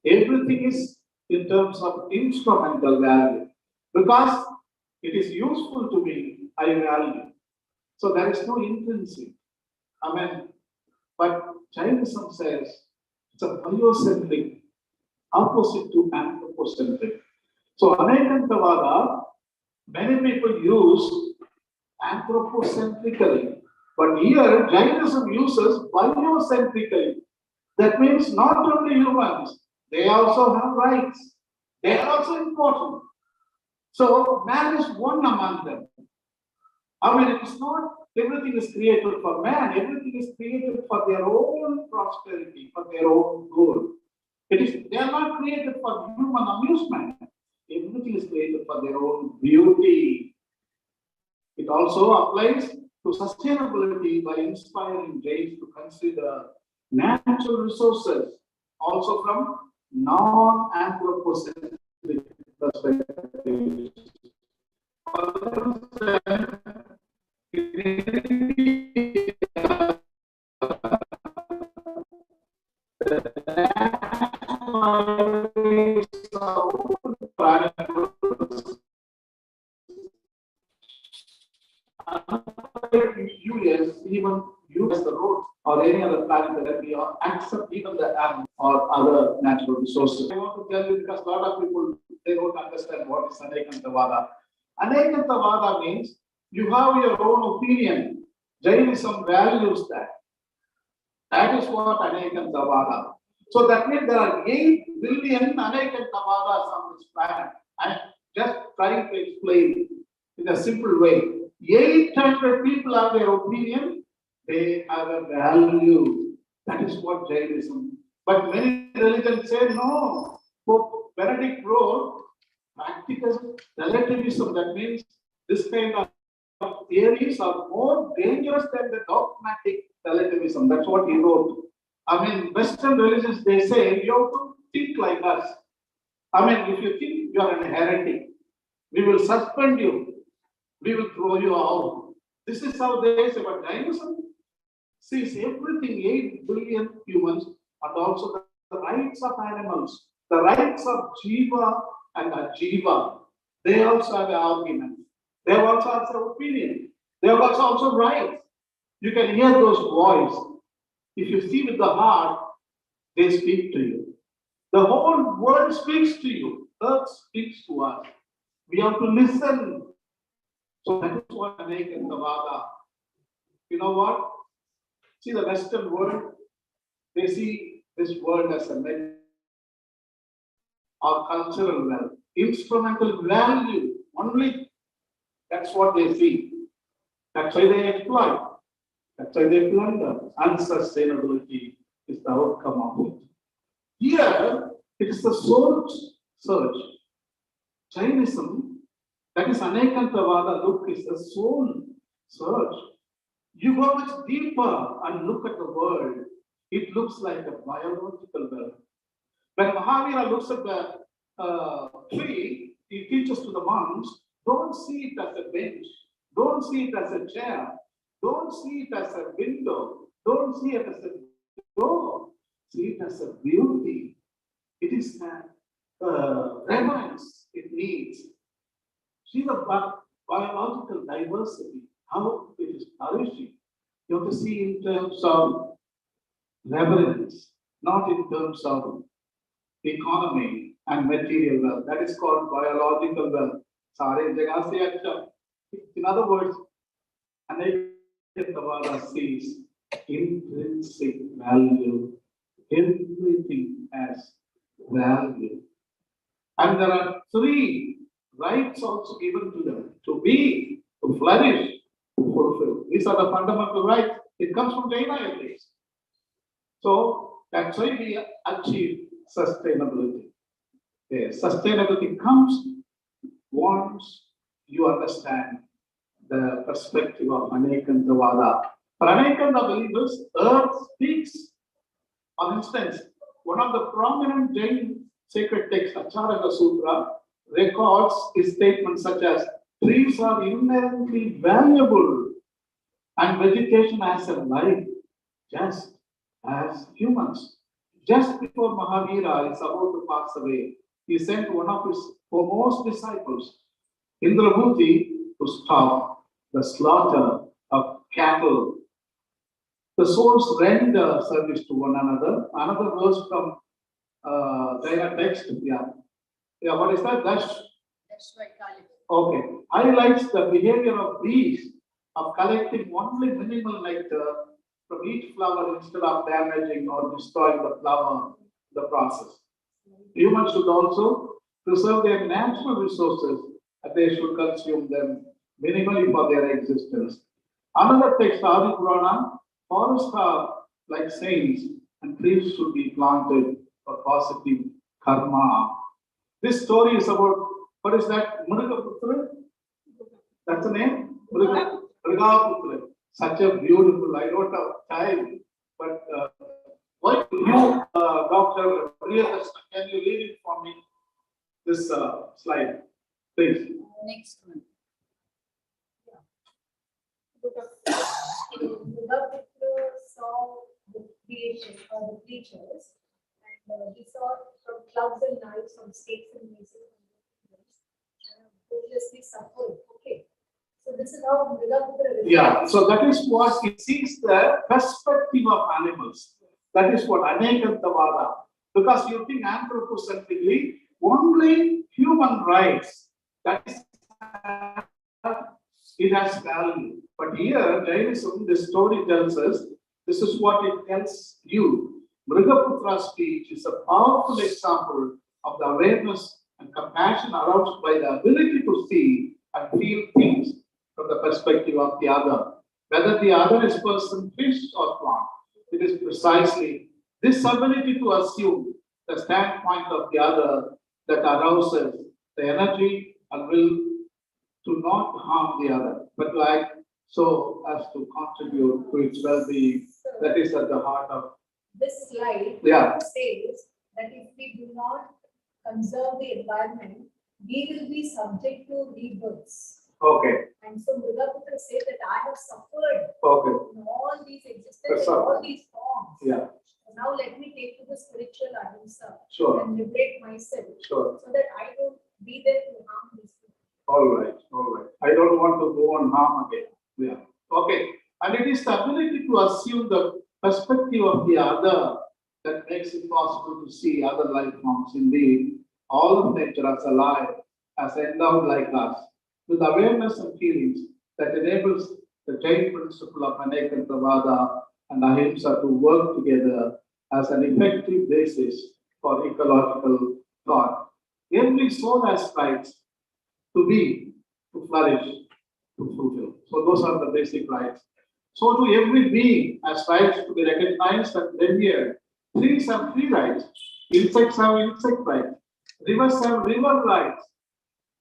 Everything is in terms of instrumental value. Because it is useful to me, I value. So there is no intrinsic. I mean, but Jainism says it's a biocentric, opposite to anthropocentric. So Anekantavada, many people use anthropocentrically, but here Jainism uses biocentrically. That means not only humans, they also have rights. They are also important. So man is one among them. I mean, it's not everything is created for man, everything is created for their own prosperity, for their own good. They are not created for human amusement. Everything is created for their own beauty. It also applies to sustainability by inspiring Jains to consider natural resources also from non-anthropocentric perspective. US, even US the road or any other planet that we are accept even the animal or other natural resources. I want to tell you because a lot of people they don't understand what is Anekantavada. Anekantavada means you have your own opinion. Jainism values that. That is what Anekantavada. So that means there are 8 billion Anekantavadas on this planet. I'm just trying to explain in a simple way. 800 people have their opinion, they have a value. That is what Jainism. But many religions say no. Pope Benedict wrote practical relativism. That means this kind of theories are more dangerous than the dogmatic relativism. That's what he wrote. I mean, Western religions, they say you have to think like us. I mean, if you think you are an heretic, we will suspend you. We will throw you out. This is how they say, but Jainism sees everything, 8 billion humans, and also the rights of animals, the rights of Jiva and Ajiva. They also have an argument. They also have an opinion. They have also rights. You can hear those voices. If you see with the heart, they speak to you. The whole world speaks to you. Earth speaks to us. We have to listen. So that is what Anekantavada. You know what? See the Western world, they see this world as a medical or cultural wealth, instrumental value. Only that's what they see. That's why they exploit. That's why they plunder. Unsustainability is the outcome of it. Here, it is the soul search. Jainism, that is Anekantavada, look, is the soul search. You go much deeper and look at the world. It looks like a biological world. When Mahavira looks at the tree, he teaches to the monks, don't see it as a bench. Don't see it as a chair. Don't see it as a window. Don't see it as a door. See it as a beauty. It is a reverence it needs. See the biological diversity, how it is flourishing. You have to see in terms of reverence, not in terms of economy and material wealth. That is called biological wealth. In other words, Anekantavada sees intrinsic value. Everything has value. And there are 3 rights also given to them to be, to flourish, to fulfill. These are the fundamental rights. It comes from Jaina at least. So that's why we achieve sustainability. Sustainability comes once you understand the perspective of Anekantavada. For Anekanta believers, earth speaks. For instance, one of the prominent Jain sacred texts, Acharya Sutra, records his statements such as trees are inherently valuable and vegetation has a life, just as humans. Just before Mahavira is about to pass away, he sent one of his foremost disciples, Indrabhuti, to stop the slaughter of cattle. The souls render service to one another. Another verse from Jaina text, what is that?
That's why Kali.
Okay. Highlights the behavior of bees of collecting only minimal nectar from each flower instead of damaging or destroying the flower in the process. Humans should also preserve their natural resources and they should consume them minimally for their existence. Another text, Adi Purana, forests are like saints and trees should be planted for positive karma. This story is about, what is that? Mrigaputra? That's the name? Mrigaputra. Such a beautiful, I don't have time, but why you, Dr. Priyadarshan, can you read it for me? this slide, please.
Next one.
Buddha saw the creation or the creatures, and he saw from clubs and knives, from stakes and maces, and hopelessly suffered. Okay, so this is how Buddha.
Yeah, so that is what it sees the perspective of animals. That is what Anekantavada. Because you think anthropocentrically, only human rights. That is, it has value. But here, Jainism, the story tells us, this is what it tells you. Mrigaputra's speech is a powerful example of the awareness and compassion aroused by the ability to see and feel things from the perspective of the other. Whether the other is person, fish, or plant, it is precisely this ability to assume the standpoint of the other that arouses the energy and will to not harm the other, but to act so as to contribute to its well-being. That is at the heart of
this slide.
Yeah.
Says that if we do not conserve the environment, we will be subject to rebirths.
Okay.
And so Buddha says that I have suffered
Okay.
in all these existences, in all these forms.
Yeah.
Now let me take to the spiritual ahimsa
Sure.
and liberate myself,
Sure.
so that I don't be there to harm these people.
All right. All right. I don't want to go on harm again. Yeah. Okay. And it is the ability to assume the perspective of the other that makes it possible to see other life forms. Indeed, all of nature as alive, as endowed like us, with awareness and feelings that enables the Jain principle of Anekantavada and Ahimsa to work together as an effective basis for ecological thought. Every soul has rights to be, to flourish, to fulfill. So those are the basic rights. So to every being has rights to be recognized and revered. Trees have tree rights. Insects have insect rights. Rivers have river rights.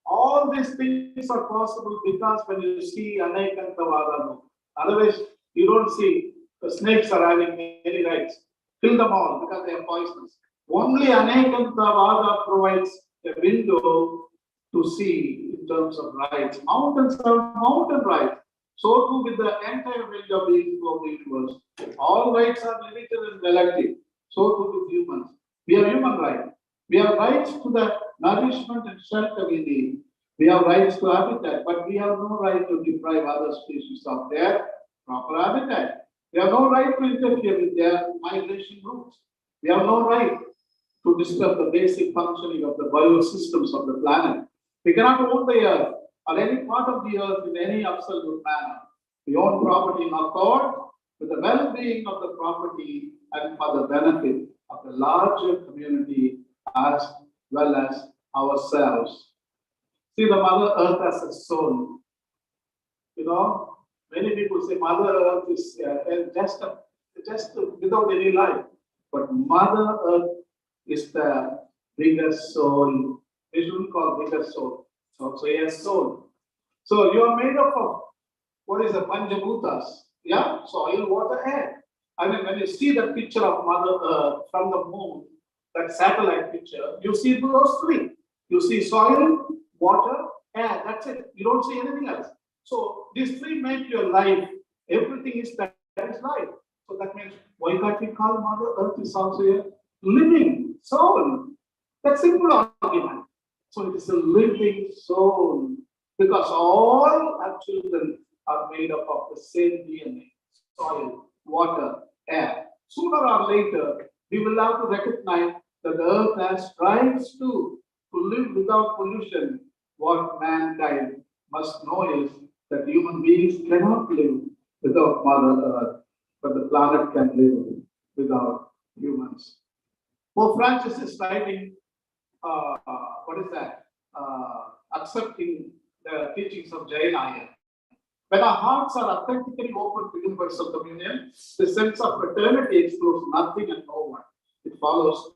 All these things are possible because when you see Anekantavada, otherwise you don't see the snakes are having many rights. Kill them all because they are poisonous. Only Anekantavada provides a window to see in terms of rights. Mountains have mountain rights. So too with the entire range of beings of the universe. All rights are limited and relative. So too with humans. We have human rights. We have rights to the nourishment and shelter we need. We have rights to habitat, but we have no right to deprive other species of their proper habitat. We have no right to interfere with their migration routes. We have no right to disturb the basic functioning of the biosystems of the planet. We cannot own the earth or any part of the earth in any absolute manner. We own property in accord with the well-being of the property and for the benefit of the larger community as well as ourselves. See, the Mother Earth as a soul. You know, many people say Mother Earth is just without any life. But Mother Earth is the biggest soul. We shouldn't call biggest soul. So he has soul. So you are made up of what is the Panjabhutas? Yeah, soil, water, air. I mean, when you see the picture of Mother Earth from the moon, that satellite picture, you see those three. You see soil, water, air. That's it. You don't see anything else. So these three make your life. Everything is that is life. So that means why can't we call Mother Earth is also a living soul? That's simple argument. So it is a living soul because all our children are made up of the same DNA: soil, water, air. Sooner or later, we will have to recognize that the earth has rights to live without pollution. What mankind must know is that human beings cannot live without Mother Earth, but the planet can live without humans. Pope Francis is writing, what is that? Accepting the teachings of Jain. When our hearts are authentically open to universal communion, the sense of fraternity excludes nothing and no one. It follows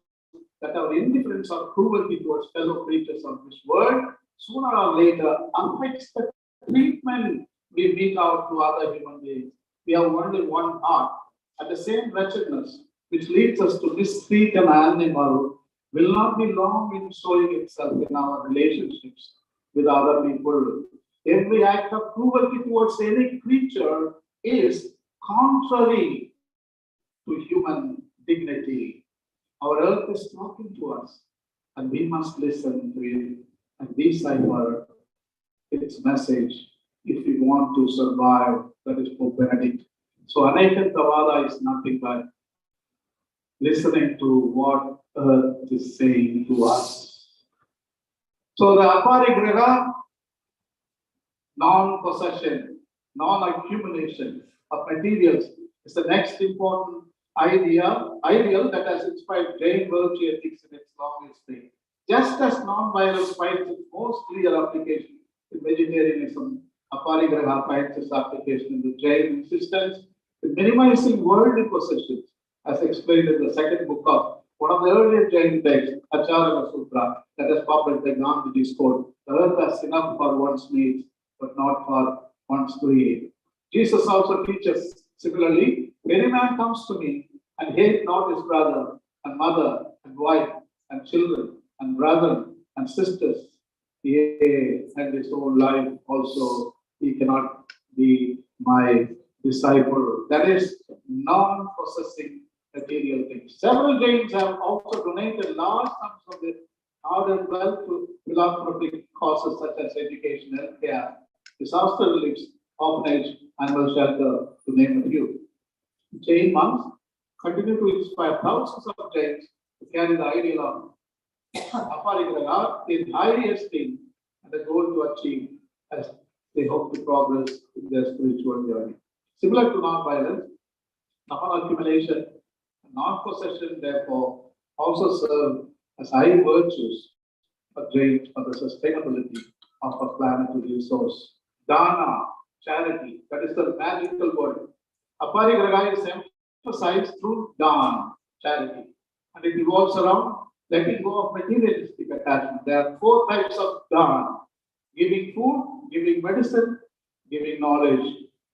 that our indifference or cruelty towards fellow creatures of this world sooner or later affects the treatment we meet out to other human beings. We have only one heart, and the same wretchedness which leads us to mistreat an animal will not be long in showing itself in our relationships with other people. Every act of cruelty towards any creature is contrary to human dignity. Our earth is talking to us, and we must listen to it and decipher its message if we want to survive. That is for Benedict. So, Anekantavada is nothing but listening to what earth is saying to us. So, the Aparigraha, non-possession, non-accumulation of materials is the next important ideal that has inspired Jain virtue ethics in its long history. Just as non-violence finds its most clear application in vegetarianism, Aparigraha finds its application in the Jain insistence in minimizing worldly possessions, as explained in the second book of one of the earlier Jain texts, Acharya Sutra, that is published by Gandhiji's code. The earth has enough for one's needs, but not for one's greed. Jesus also teaches similarly, any man comes to me and hate not his brother and mother and wife and children and brethren and sisters, yea, and his own life also, he cannot be my disciple. That is non-possessing material things. Several Jains have also donated large sums of their hard-earned wealth to philanthropic causes such as education, healthcare, disaster relief, orphanage, animal shelter, to name a few. Jain monks continue to inspire thousands of Jains to carry the ideal of Aparigraha in high esteem and the goal to achieve as they hope to progress in their spiritual journey. Similar to non-violence, non-accumulation, and non-possession, therefore, also serve as high virtues for Jains for the sustainability of a planetary resource. Dana, charity, that is the magical word. Aparigraha is emphasized through dana, charity, and it revolves around letting go of materialistic attachment. There are 4 types of dana: giving food, giving medicine, giving knowledge,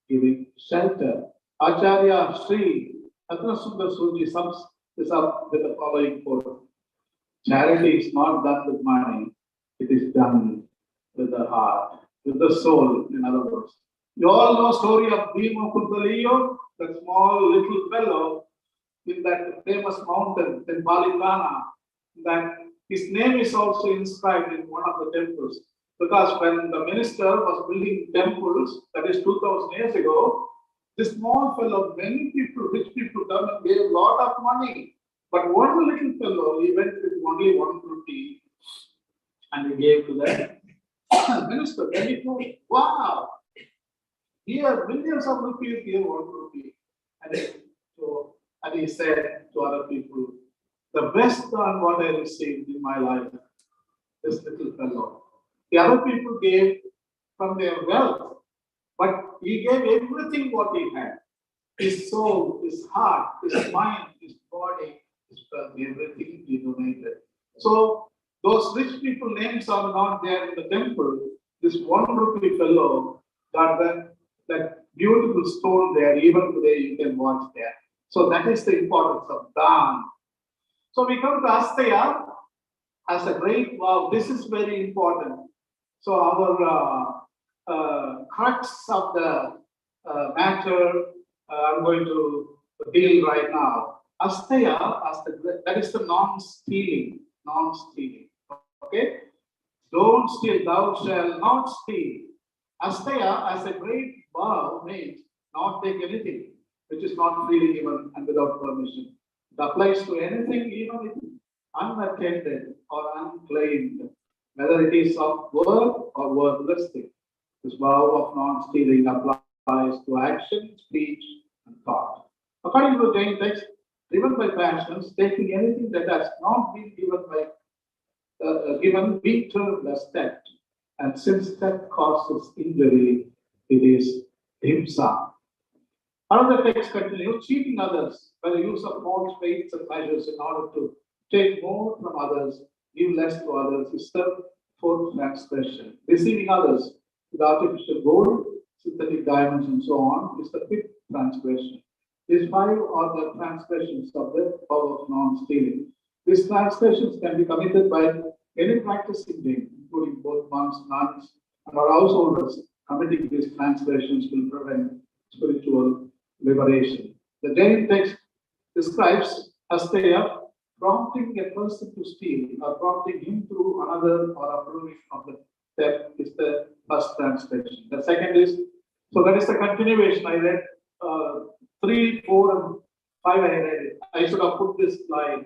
giving shelter. Acharya Sri Ratnasundar Surji sums this up with the following quote: charity is not done with money, it is done with the heart, with the soul, in other words. You all know story of Bhima Kundaliyo, that small little fellow in that famous mountain in Balipana, that his name is also inscribed in one of the temples. Because when the minister was building temples, that is 2000 years ago, this small fellow, many people, rich people come and gave a lot of money. But one little fellow, he went with only 1 rupee and he gave to the minister. Then he told, wow, here millions of rupees, here 1 rupee. And he said to other people, the best on what I received in my life, this little fellow. The other people gave from their wealth, but he gave everything what he had. His soul, his heart, his mind, his body, his wealth, everything he donated. So those rich people names are not there in the temple. This 1 rupee fellow got that beautiful stone there. Even today you can watch there. So that is the importance of dana. So we come to Asteya as a great vow. This is very important. So our crux of the matter I'm going to deal right now. Asteya, that is the non-stealing. Okay? Don't steal, thou shalt not steal. Asteya as a great vow means not take anything which is not freely given and without permission. It applies to anything, even if unattended or unclaimed, whether it is of worth or worthless thing. This vow of non-stealing applies to action, speech, and thought. According to the Jain text, driven by passions, taking anything that has not been given be termed as theft. And since theft causes injury, it is himsa. Another text continues, cheating others by the use of false faiths and measures in order to take more from others, give less to others, is the 4th transgression. Deceiving others with artificial gold, synthetic diamonds, and so on is the 5th transgression. These 5 are the transgressions of the vow of non-stealing. These transgressions can be committed by any practicing Jain, including both monks, nuns, and our householders. Committing these transgressions will prevent spiritual liberation. The Jain text describes Asteya prompting a person to steal or prompting him through another or approving of the theft is the first transgression. The second is, so that is the continuation. I read 3, 4, and 5. I read it. I should have put this line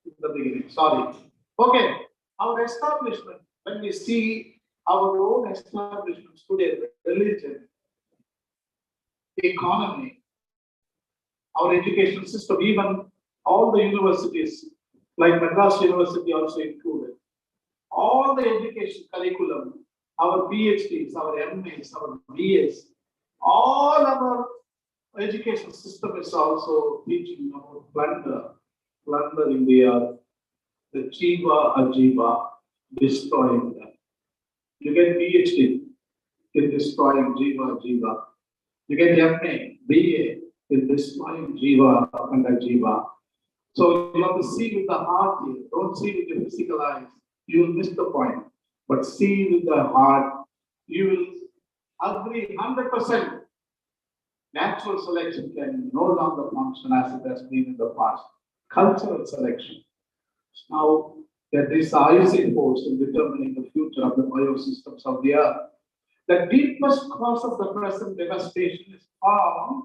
in the beginning. Sorry. Okay. Our establishment, when we see our own establishments today, religion, economy, our education system, even all the universities, like Madras University also included, all the education curriculum, our PhDs, our MAs, our BAs, all our education system is also teaching about plunder in the earth, the Jiva Ajiva, destroying them. You get PhD in destroying Jiva Ajiva. You get MA, BA in destroying Jiva and Ajiva. So you have to see with the heart here. Don't see with your physical eyes. You will miss the point. But see with the heart. You will agree 100%. Natural selection can no longer function as it has been in the past. Cultural selection. Now, there is decisive force in determining the future of the biosystems of the earth. The deepest cause of the present devastation is found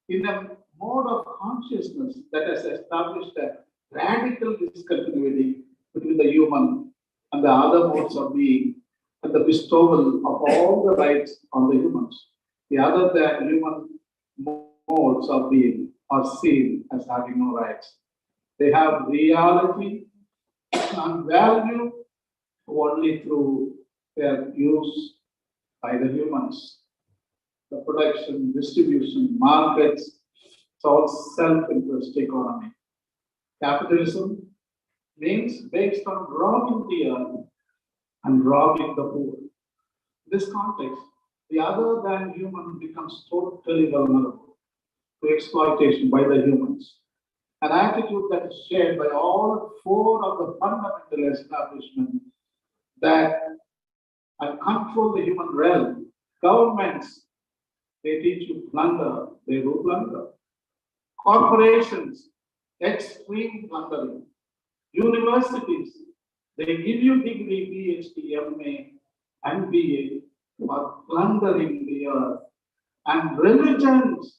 in a mode of consciousness that has established a radical discontinuity between the human and the other modes of being and the bestowal of all the rights on the humans. The other than human modes of being are seen as having no rights. They have reality and value only through their use by the humans. The production, distribution, markets, it's all self-interest economy. Capitalism means based on robbing the earth and robbing the poor. In this context, the other than human becomes totally vulnerable to exploitation by the humans. An attitude that is shared by all 4 of the fundamental establishments that control the human realm. Governments, they teach you plunder, they do plunder. Corporations, extreme plundering. Universities, they give you degree, PhD, MA, and BA for plundering the earth. And religions,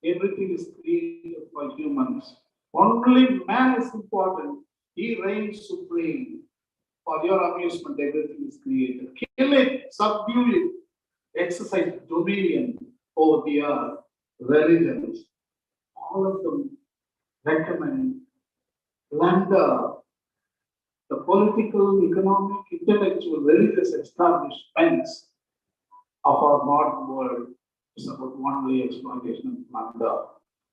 everything is created for humans. Only man is important. He reigns supreme. For your amusement, everything is created. Kill it, subdue it, exercise dominion over the earth. Religions, all of them recommend plunder the political, economic, intellectual, religious establishments of our modern world. It's about only exploitation and plunder.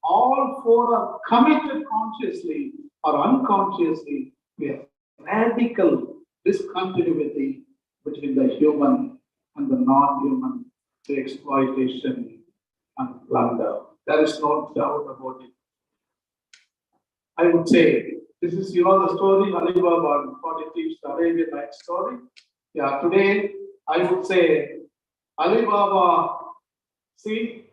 All 4 are committed consciously or unconsciously to a radical discontinuity between the human and the non-human, the exploitation and plunder. There is no doubt about it. I would say, this is, the story, Alibaba and 40 Thieves, the Arabian Nights story. Yeah, today, I would say, Alibaba, see,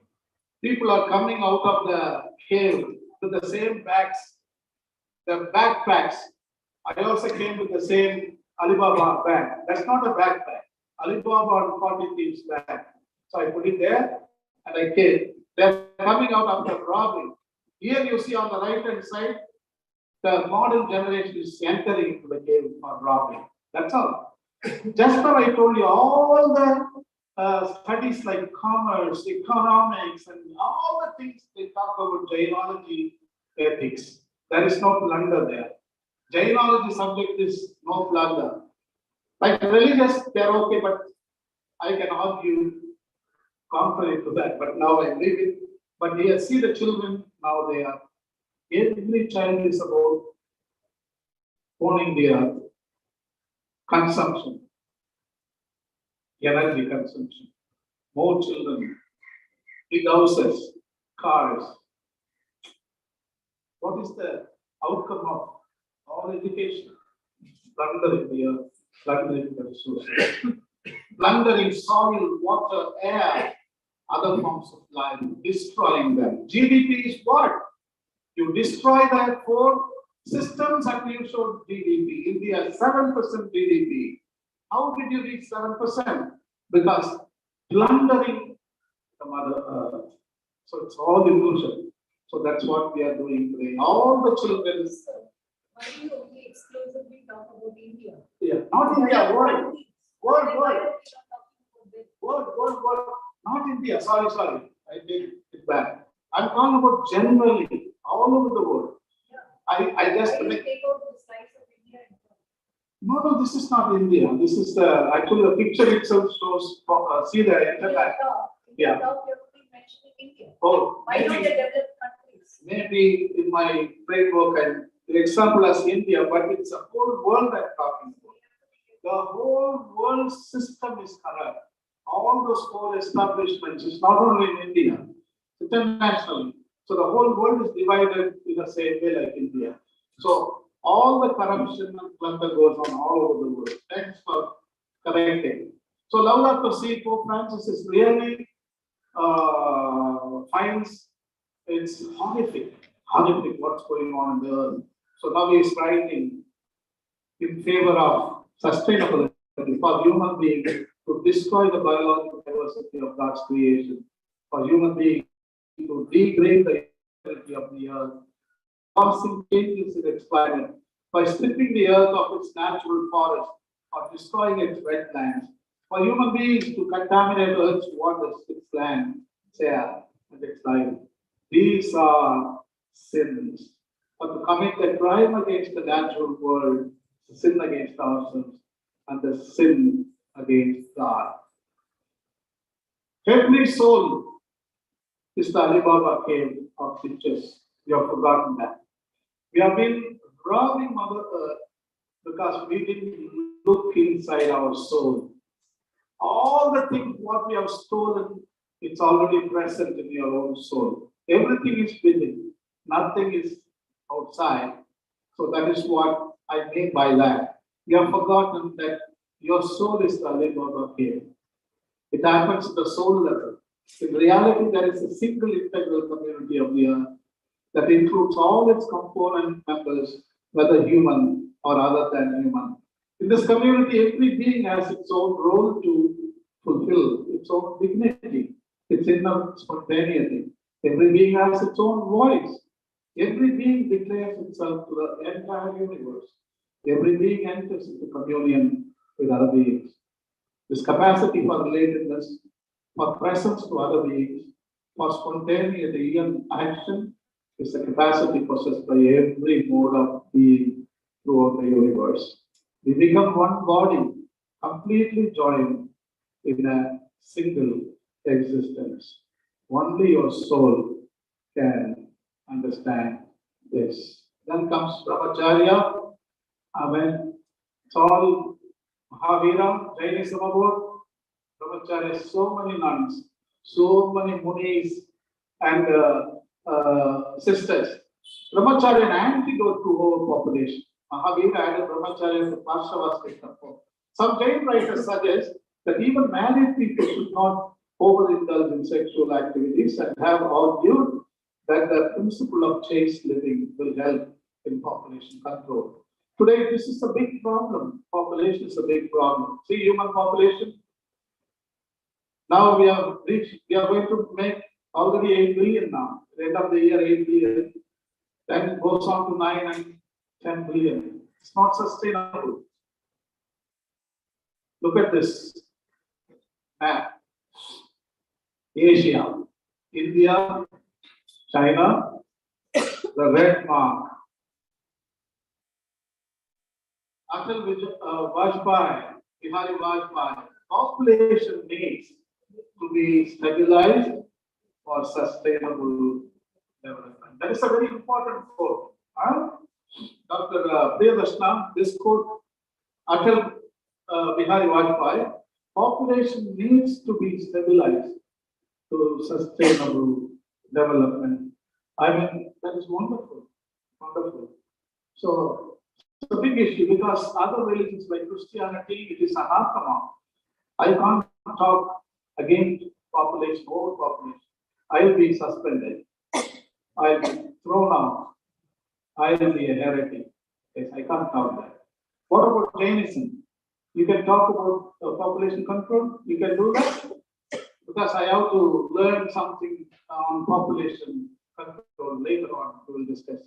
people are coming out of the cave with the same bags, the backpacks. I also came with the same Alibaba bag. That's not a backpack. Alibaba and 40 Thieves bag. So I put it there and I came. They're coming out after robbing. Here you see on the right hand side, the modern generation is entering into the cave for robbing. That's all. Just now I told you all the studies like commerce, economics, and all the things they talk about Jainology, ethics. There is no plunder there. Jainology subject is no plunder. Like religious, they're okay, but I can argue contrary to that. But now I leave it. But here, see the children, now they are. Every child is about owning the earth, consumption, energy consumption, more children, big houses, cars. What is the outcome of all Our education, plundering the earth, plundering the resources, plundering soil, water, air, other forms of life, destroying them. GDP is what? You destroy that for systems and you show GDP. India 7% GDP. How did you reach 7%? Because plundering the mother earth. So it's all illusion. So that's what we are doing today. All the children.
Why do you only exclusively talk about India?
Yeah, not India, world. World, world.
World.
World. Not India. Sorry. I take it back. I'm talking about generally, all over the world. I just.
Why do you take out the slice of India?
No, this is not India. This is actually the picture itself shows. See the internet. Yeah.
You have been mentioning India.
Oh,
Why not the developed countries?
maybe in my framework and the example as India, but it's a whole world I'm talking about. The whole world system is corrupt. All those four establishments, it's not only in India, it's internationally. So the whole world is divided in the same way like India. So all the corruption and plunder goes on all over the world. Thanks for correcting. So Laudato Si, Pope Francis is really finds it's horrific what's going on in the earth. So now he is writing in favor of sustainability for human beings to destroy the biological diversity of God's creation, for human beings to degrade the integrity of the earth, causing changes in its climate, by stripping the earth of its natural forest or destroying its wetlands, for human beings to contaminate Earth's waters, its land, its air, and its life. These are sins. But to commit a crime against the natural world, the sin against ourselves, and the sin against God. Every soul is the Alibaba cave of pictures. We have forgotten that. We have been robbing Mother Earth because we didn't look inside our soul. All the things what we have stolen, it's already present in your own soul. Everything is within, nothing is outside. So that is what I mean by that. You have forgotten that your soul is the Alibaba cave. It happens at the soul level. In reality, there is a single integral community of the earth that includes all its component members, whether human or other than human. In this community, every being has its own role to fulfill, its own dignity, its inner spontaneity. Every being has its own voice. Every being declares itself to the entire universe. Every being enters into communion with other beings. This capacity for relatedness, for presence to other beings, for spontaneity and action is the capacity possessed by every mode of being throughout the universe. We become one body, completely joined in a single existence. Only your soul can understand this. Then comes Brahmacharya. Amen. It's all Mahavira, Jainism about Brahmacharya, so many nuns, so many munis and sisters. Brahmacharya an antidote to overpopulation. Mahavira added Brahmacharya to Parshavas. Some Jain writers suggest that even married people should not overindulge in sexual activities and have argued that the principle of chaste living will help in population control. Today, this is a big problem. Population is a big problem. See, human population. Now we are going to make already 8 billion now. At the end of the year, 8 billion. Then it goes on to 9 and 10 billion. It's not sustainable. Look at this map. Asia, India, China, the red mark. Atal Vajpayee, Bihari Vajpayee, population needs to be stabilized for sustainable development. That is a very important quote. Dr. Priyadarshana, this quote, Atal Bihari Vajpayee, population needs to be stabilized to sustainable development. I mean, that is wonderful, wonderful. So It's a big issue because other religions like Christianity, it is a anathema. I can't talk against population, overpopulation. I will be suspended. I will be thrown out. I will be a heretic. Yes, I can't talk that. What about Jainism? You can talk about population control. You can do that because I have to learn something on population control later on. We will discuss.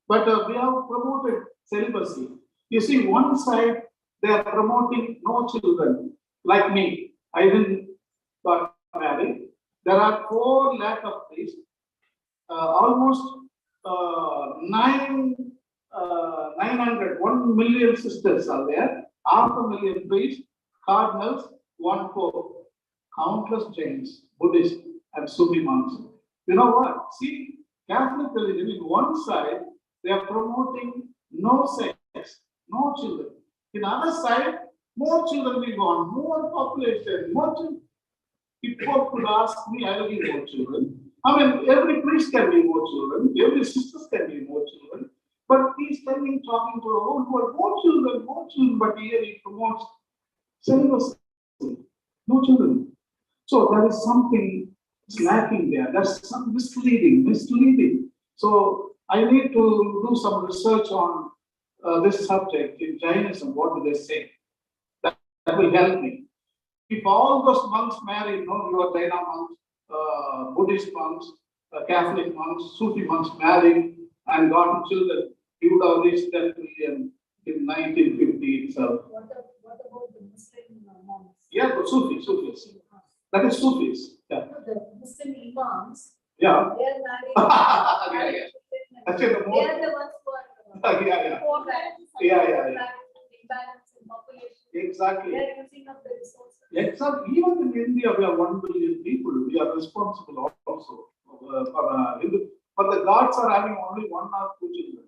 But we have promoted celibacy. You see, one side they are promoting no children, like me. I didn't got married. There are 4 lakh of priests, almost 900, 1 million sisters are there, 500,000 priests, cardinals, 1 pope, countless Jains, Buddhists, and Sufi monks. You know what? See, Catholic religion, in one side, they are promoting no sex, no children. In the other side, more children will go on, more population, more children. If Pope could ask me, I will give more children. I mean, every priest can be more children, every sister can be more children. But he's telling, talking to the whole world, more children, but here he promotes celibacy, no children. So there is something lacking there. There's some misleading. So I need to do some research on this subject in Jainism. What do they say? That will help me. If all those monks marry, you know, your Jaina monks, Buddhist monks, Catholic monks, Sufi monks married and gotten children, you would have reached 10 million in 1950 itself.
What about the Muslim monks?
Yeah, but Sufis. That is Sufis. Yeah.
No, the Muslim imams,
Yeah.
they are married.
Yeah. Actually, the
They
more.
are the ones who are
Yeah.
poor parents,
Yeah.
imbalance in population.
Exactly.
They are using up the resources.
Exactly. Even in India, we are 1 billion people. We are responsible also for Hindu. But the gods are having only 1 or 2 children.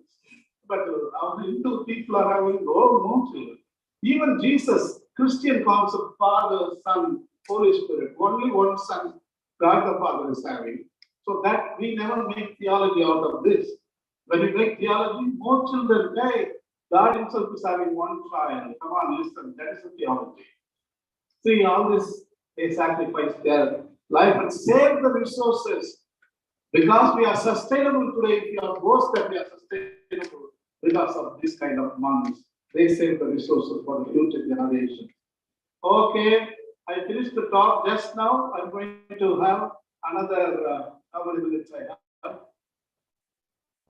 But our Hindu people are having no children. Even Jesus, Christian concept, Father, Son, Holy Spirit, only 1 Son, God the Father is having. So that we never make theology out of this. When you make theology, more children, hey, God himself is having 1 child. Come on, listen, that is the theology. See, all this, they sacrifice their life and save the resources. Because we are sustainable today, if you are boast that we are sustainable because of this kind of monks, they save the resources for the future generation. Okay, I finished the talk just now. I'm going to have another, how many minutes I have?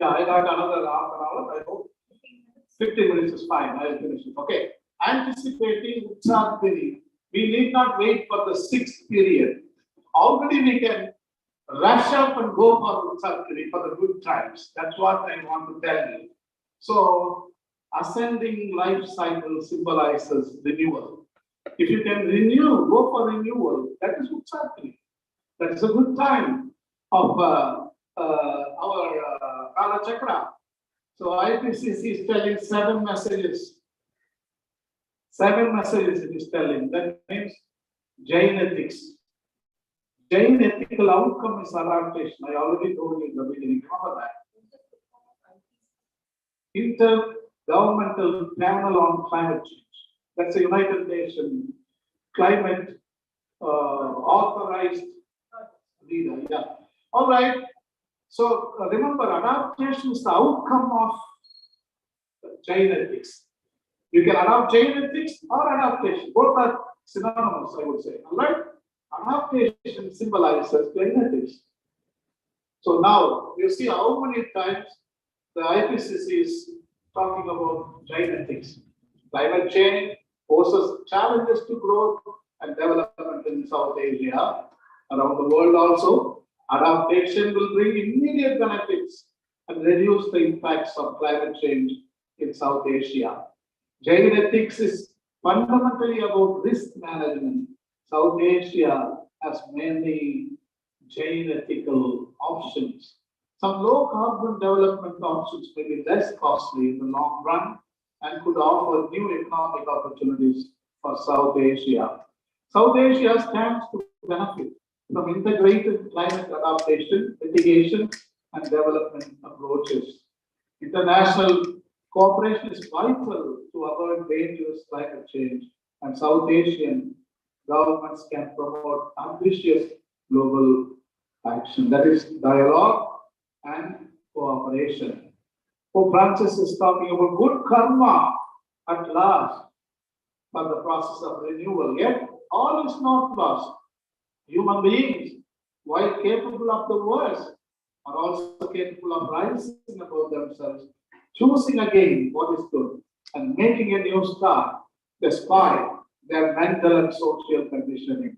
Yeah, I got another half an hour, I hope. 15 minutes is fine, I will finish it. Okay, anticipating Utsarthini. We need not wait for the 6th period. Already we can rush up and go for Utsarthini for the good times. That's what I want to tell you. So, ascending life cycle symbolizes renewal. If you can renew, go for renewal, that is Utsarthini. That is a good time of our Kala Chakra. So IPCC is telling 7 messages. 7 messages it is telling. That means Jain ethics. Jain ethical outcome is adaptation. I already told you in the beginning. Remember that. Intergovernmental Panel on Climate Change. That's a United Nations climate authorized leader. Yeah. All right. So remember, adaptation is the outcome of Jain ethics. You can adopt Jain ethics or adaptation. Both are synonymous, I would say. All right. Adaptation symbolizes Jain ethics. So now you see how many times the IPCC is talking about Jain ethics. Climate change poses challenges to growth and development in South Asia, around the world also. Adaptation will bring immediate benefits and reduce the impacts of climate change in South Asia. Jain ethics is fundamentally about risk management. South Asia has many Jain ethical options. Some low carbon development options may be less costly in the long run and could offer new economic opportunities for South Asia. South Asia stands to benefit from integrated climate adaptation, mitigation, and development approaches. International Cooperation is vital to avoid dangerous climate change, and South Asian governments can promote ambitious global action. That is dialogue and cooperation. Pope Francis is talking about good karma at last for the process of renewal. Yet all is not lost. Human beings, while capable of the worst, are also capable of rising above themselves, choosing again what is good, and making a new start despite their mental and social conditioning.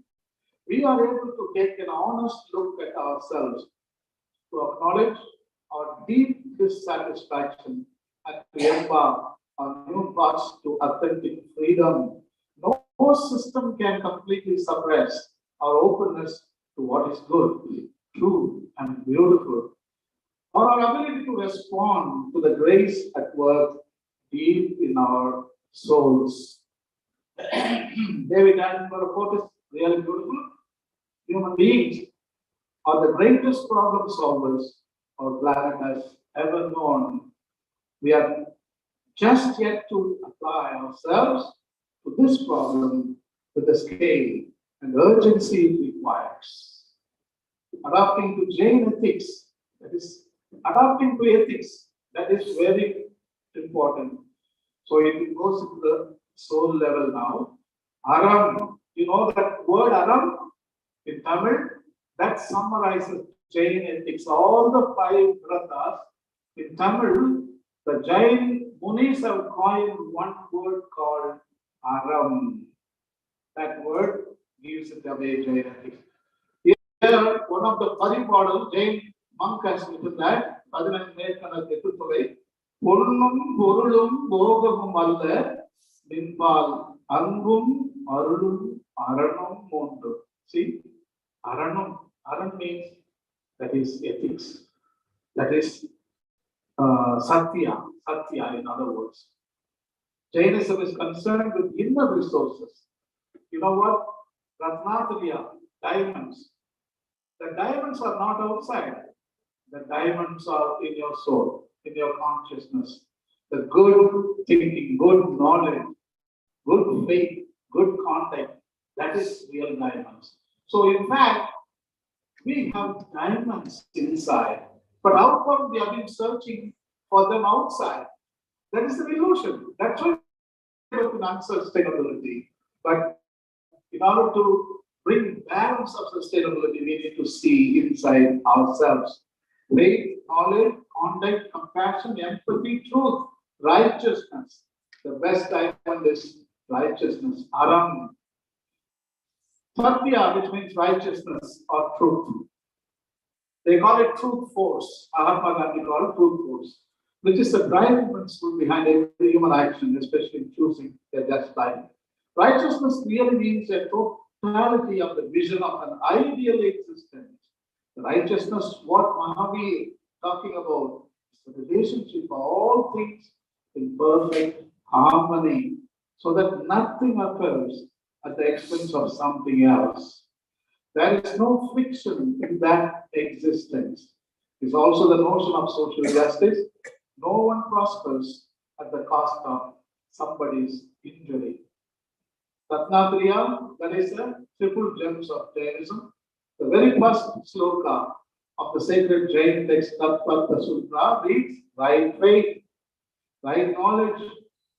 We are able to take an honest look at ourselves, to acknowledge our deep dissatisfaction, and to embark on new paths to authentic freedom. No system can completely suppress our openness to what is good, true, and beautiful, or our ability to respond to the grace at work deep in our souls. David Attenborough quote is really beautiful. Human beings are the greatest problem solvers our planet has ever known. We are just yet to apply ourselves to this problem with the scale and urgency it requires. Adapting to Jain ethics, that is, adapting to ethics, that is very important. So it goes to the soul level now. Aram, you know that word Aram in Tamil, that summarizes Jain ethics. All the five grathas in Tamil, the Jain Munis have coined one word called Aram. That word gives it away Jain ethics. Here, one of the Paripodal Jain monk has written that, பொருளும் பொருளும் போகமும் அல்ல நின்பால் அன்பும் அருளும் அரணும் ஒன்று. See, aranum, aran means that is ethics, that is satya, satya in other words. Jainism is concerned with inner resources. You know what? Ratnatriya, diamonds. The diamonds are not outside. The diamonds are in your soul, in your consciousness. The good thinking, good knowledge, good faith, good contact, that is real diamonds. So in fact, we have diamonds inside, but how come we have been searching for them outside? That is an illusion. That's why we have unsustainability. But in order to bring balance of sustainability, we need to see inside ourselves. Faith, knowledge, conduct, compassion, empathy, truth, righteousness. The best diamond is righteousness, aram. Satya, which means righteousness or truth. They call it truth force. Mahatma Gandhi called it truth force, which is the driving principle behind every human action, especially in choosing a just life. Righteousness really means a totality of the vision of an ideal existence. Righteousness, what Mahavir talking about, is the relationship of all things in perfect harmony, so that nothing occurs at the expense of something else. There is no friction in that existence. It's also the notion of social justice. No one prospers at the cost of somebody's injury. Ratnatriya, that is the triple gems of Jainism. The very first sloka of the sacred Jain text, Tattva Sutra, reads: right faith, right knowledge,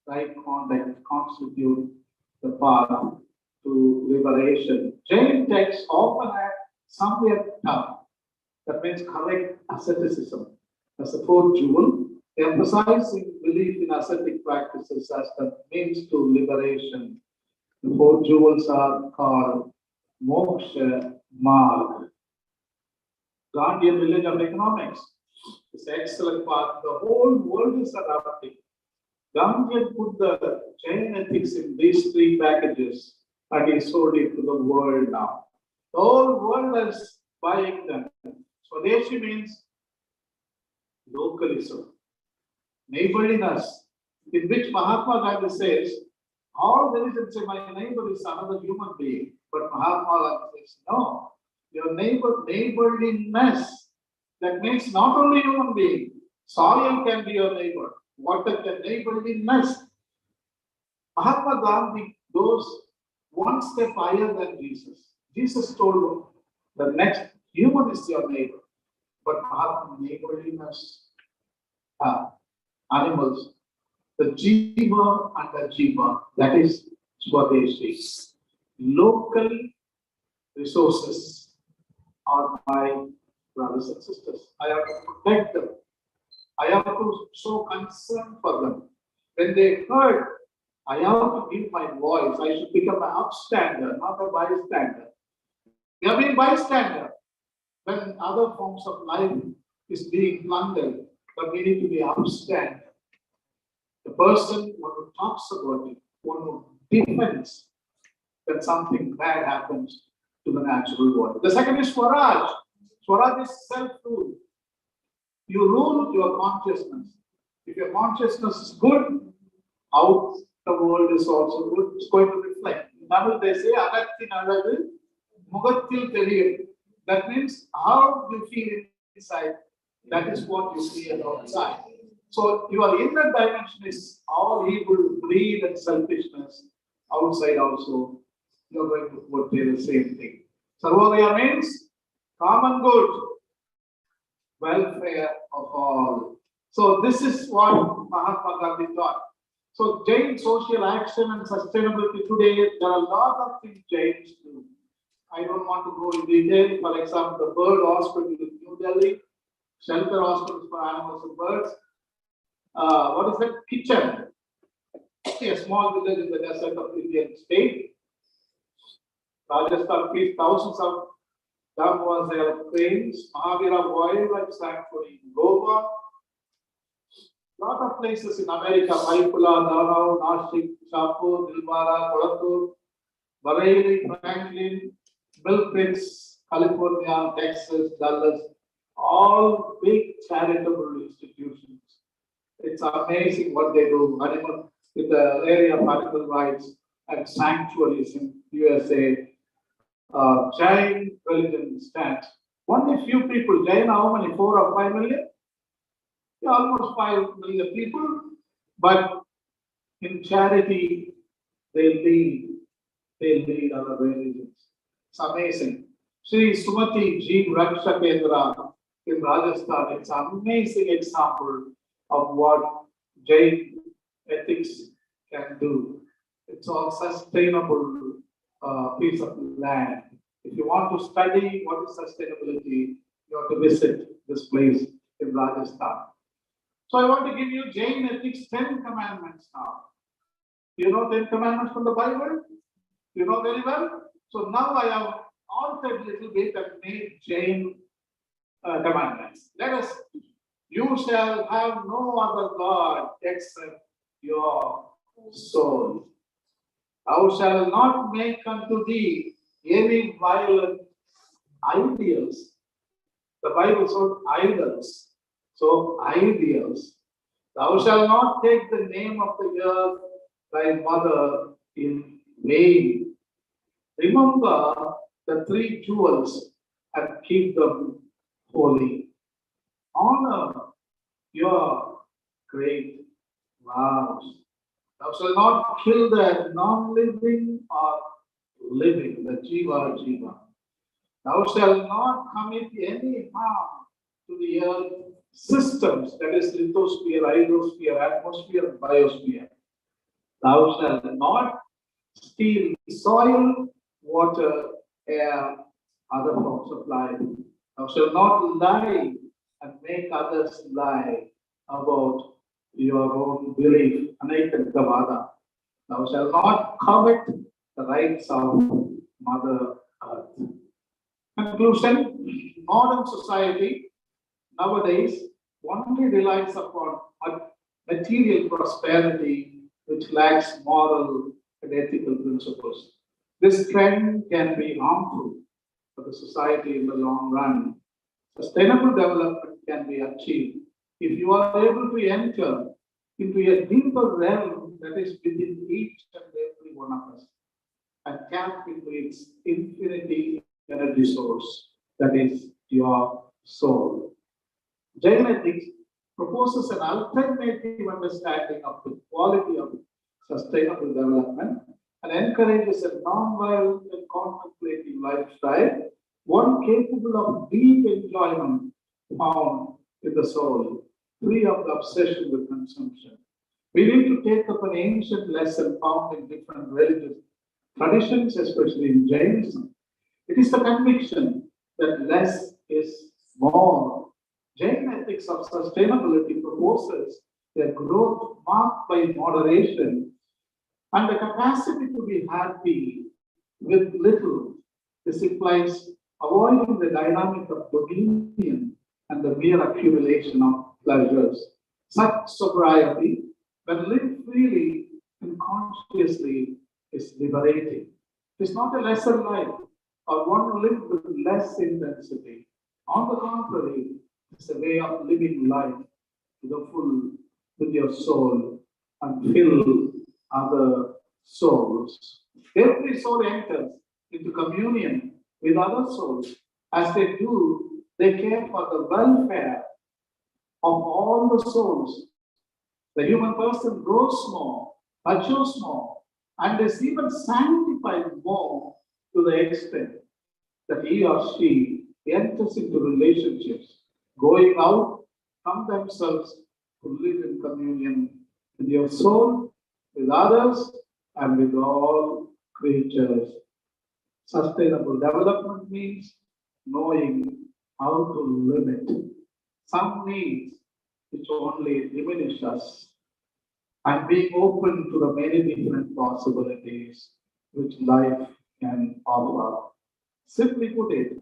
right conduct constitute the path to liberation. Jain texts often add samyak, that means correct asceticism, as the fourth jewel, emphasizing belief in ascetic practices as the means to liberation. The four jewels are called Moksha Marg. Gandhian village of economics. This excellent path. The whole world is adapting. Gandhi put the Jain ethics in these three packages and he sold it to the world now. The whole world is buying them. Swadeshi means localism, neighborliness, in which Mahatma Gandhi says, all religions say my neighbor is another human being. But Mahatma Gandhi says, no, your neighborliness. That means not only human being. Soil can be your neighbor. Water can never be nice. Mahatma Gandhi goes one step higher than Jesus. Jesus told him, the next human is your neighbor. But Mahatma neighborliness, animals, the jiva and the jiva, that is Swadeshi. Local resources are my brothers and sisters. I have to protect them. I have to show concern for them. When they hurt, I have to give my voice. I should become an upstander, not a bystander. We have been bystander when other forms of life is being plundered, but we need to be upstander. The person who talks about it, one who defends when something bad happens to the natural world. The second is Swaraj. Swaraj is self-rule. You rule with your consciousness. If your consciousness is good, out the world is also good. It's going to reflect. In Tamil they say, Agathin Alavu, Mugathil Theriyum. That means how you feel inside, that is what you see outside. So your inner dimension is all evil, greed and selfishness. Outside also, you are going to portray the same thing. Sarvodaya means common good, welfare of all. So this is what Mahatma Gandhi taught. So Jain social action and sustainability today, there are a lot of things Jains do. I don't want to go in detail. For example, the bird hospital in New Delhi, shelter hospitals for animals and birds. What is that? Kitchen. A small village in the desert of Indian state. Rajasthan faced thousands of them was cranes. Mahavira Wildlife Sanctuary in Goa. Lot of places in America, Maipula, Davao, Nashik, Shapur, Dilwara, Kolattur, Bareilly, Franklin, Mill Pits, California, Texas, Dallas, all big charitable institutions. It's amazing what they do. Animal in the area of animal rights and sanctuaries in USA. Jain religion stands. Only few people. Jain, how many? 4 or 5 million? Yeah, almost 5 million people. But in charity, they lead other religions. It's amazing. Sri Sumati Jain Raksha Kendra in Rajasthan. It's an amazing example of what Jain ethics can do. It's all sustainable piece of land. If you want to study what is sustainability, you have to visit this place in Rajasthan. So I want to give you Jain ethics 10 commandments now. You know 10 commandments from the Bible? You know very well. So now I have altered a little bit and made Jain commandments. Let us. You shall have no other God except your soul. Thou shalt not make unto thee any violent ideals. The Bible says idols. So ideals. Thou shalt not take the name of the earth, thy mother, in vain. Remember the 3 jewels and keep them holy. Honor your great vows. Thou shalt not kill the non-living or living, the jiva. Thou shalt not commit any harm to the earth systems, that is lithosphere, hydrosphere, atmosphere, and biosphere. Thou shalt not steal soil, water, air, other forms of life. Thou shalt not lie and make others lie about your own belief. Anaikantavada. Thou shalt not covet the rights of Mother Earth. Conclusion, modern society nowadays only relies upon material prosperity which lacks moral and ethical principles. This trend can be harmful for the society in the long run. Sustainable development can be achieved if you are able to enter into a deeper realm that is within each and every one of us and tap into its infinity energy source, that is your soul. Jain ethics proposes an alternative understanding of the quality of sustainable development and encourages a non-violent and contemplative lifestyle, one capable of deep enjoyment found in the soul, free of the obsession with consumption. We need to take up an ancient lesson found in different religious traditions, especially in Jainism. It is the conviction that less is more. Jain ethics of sustainability proposes a growth marked by moderation and the capacity to be happy with little. This implies avoiding the dynamic of dominion and the mere accumulation of pleasures. Such sobriety, when lived freely and consciously, is liberating. It is not a lesser life or one lived with less intensity. On the contrary, it's a way of living life to the full with your soul and fill other souls. Every soul enters into communion with other souls. As they do, they care for the welfare of all the souls. The human person grows more, matures more, and is even sanctified more to the extent that he or she enters into relationships, going out from themselves to live in communion with your soul, with others, and with all creatures. Sustainable development means knowing how to limit some needs which only diminish us and being open to the many different possibilities which life can offer. Simply put it,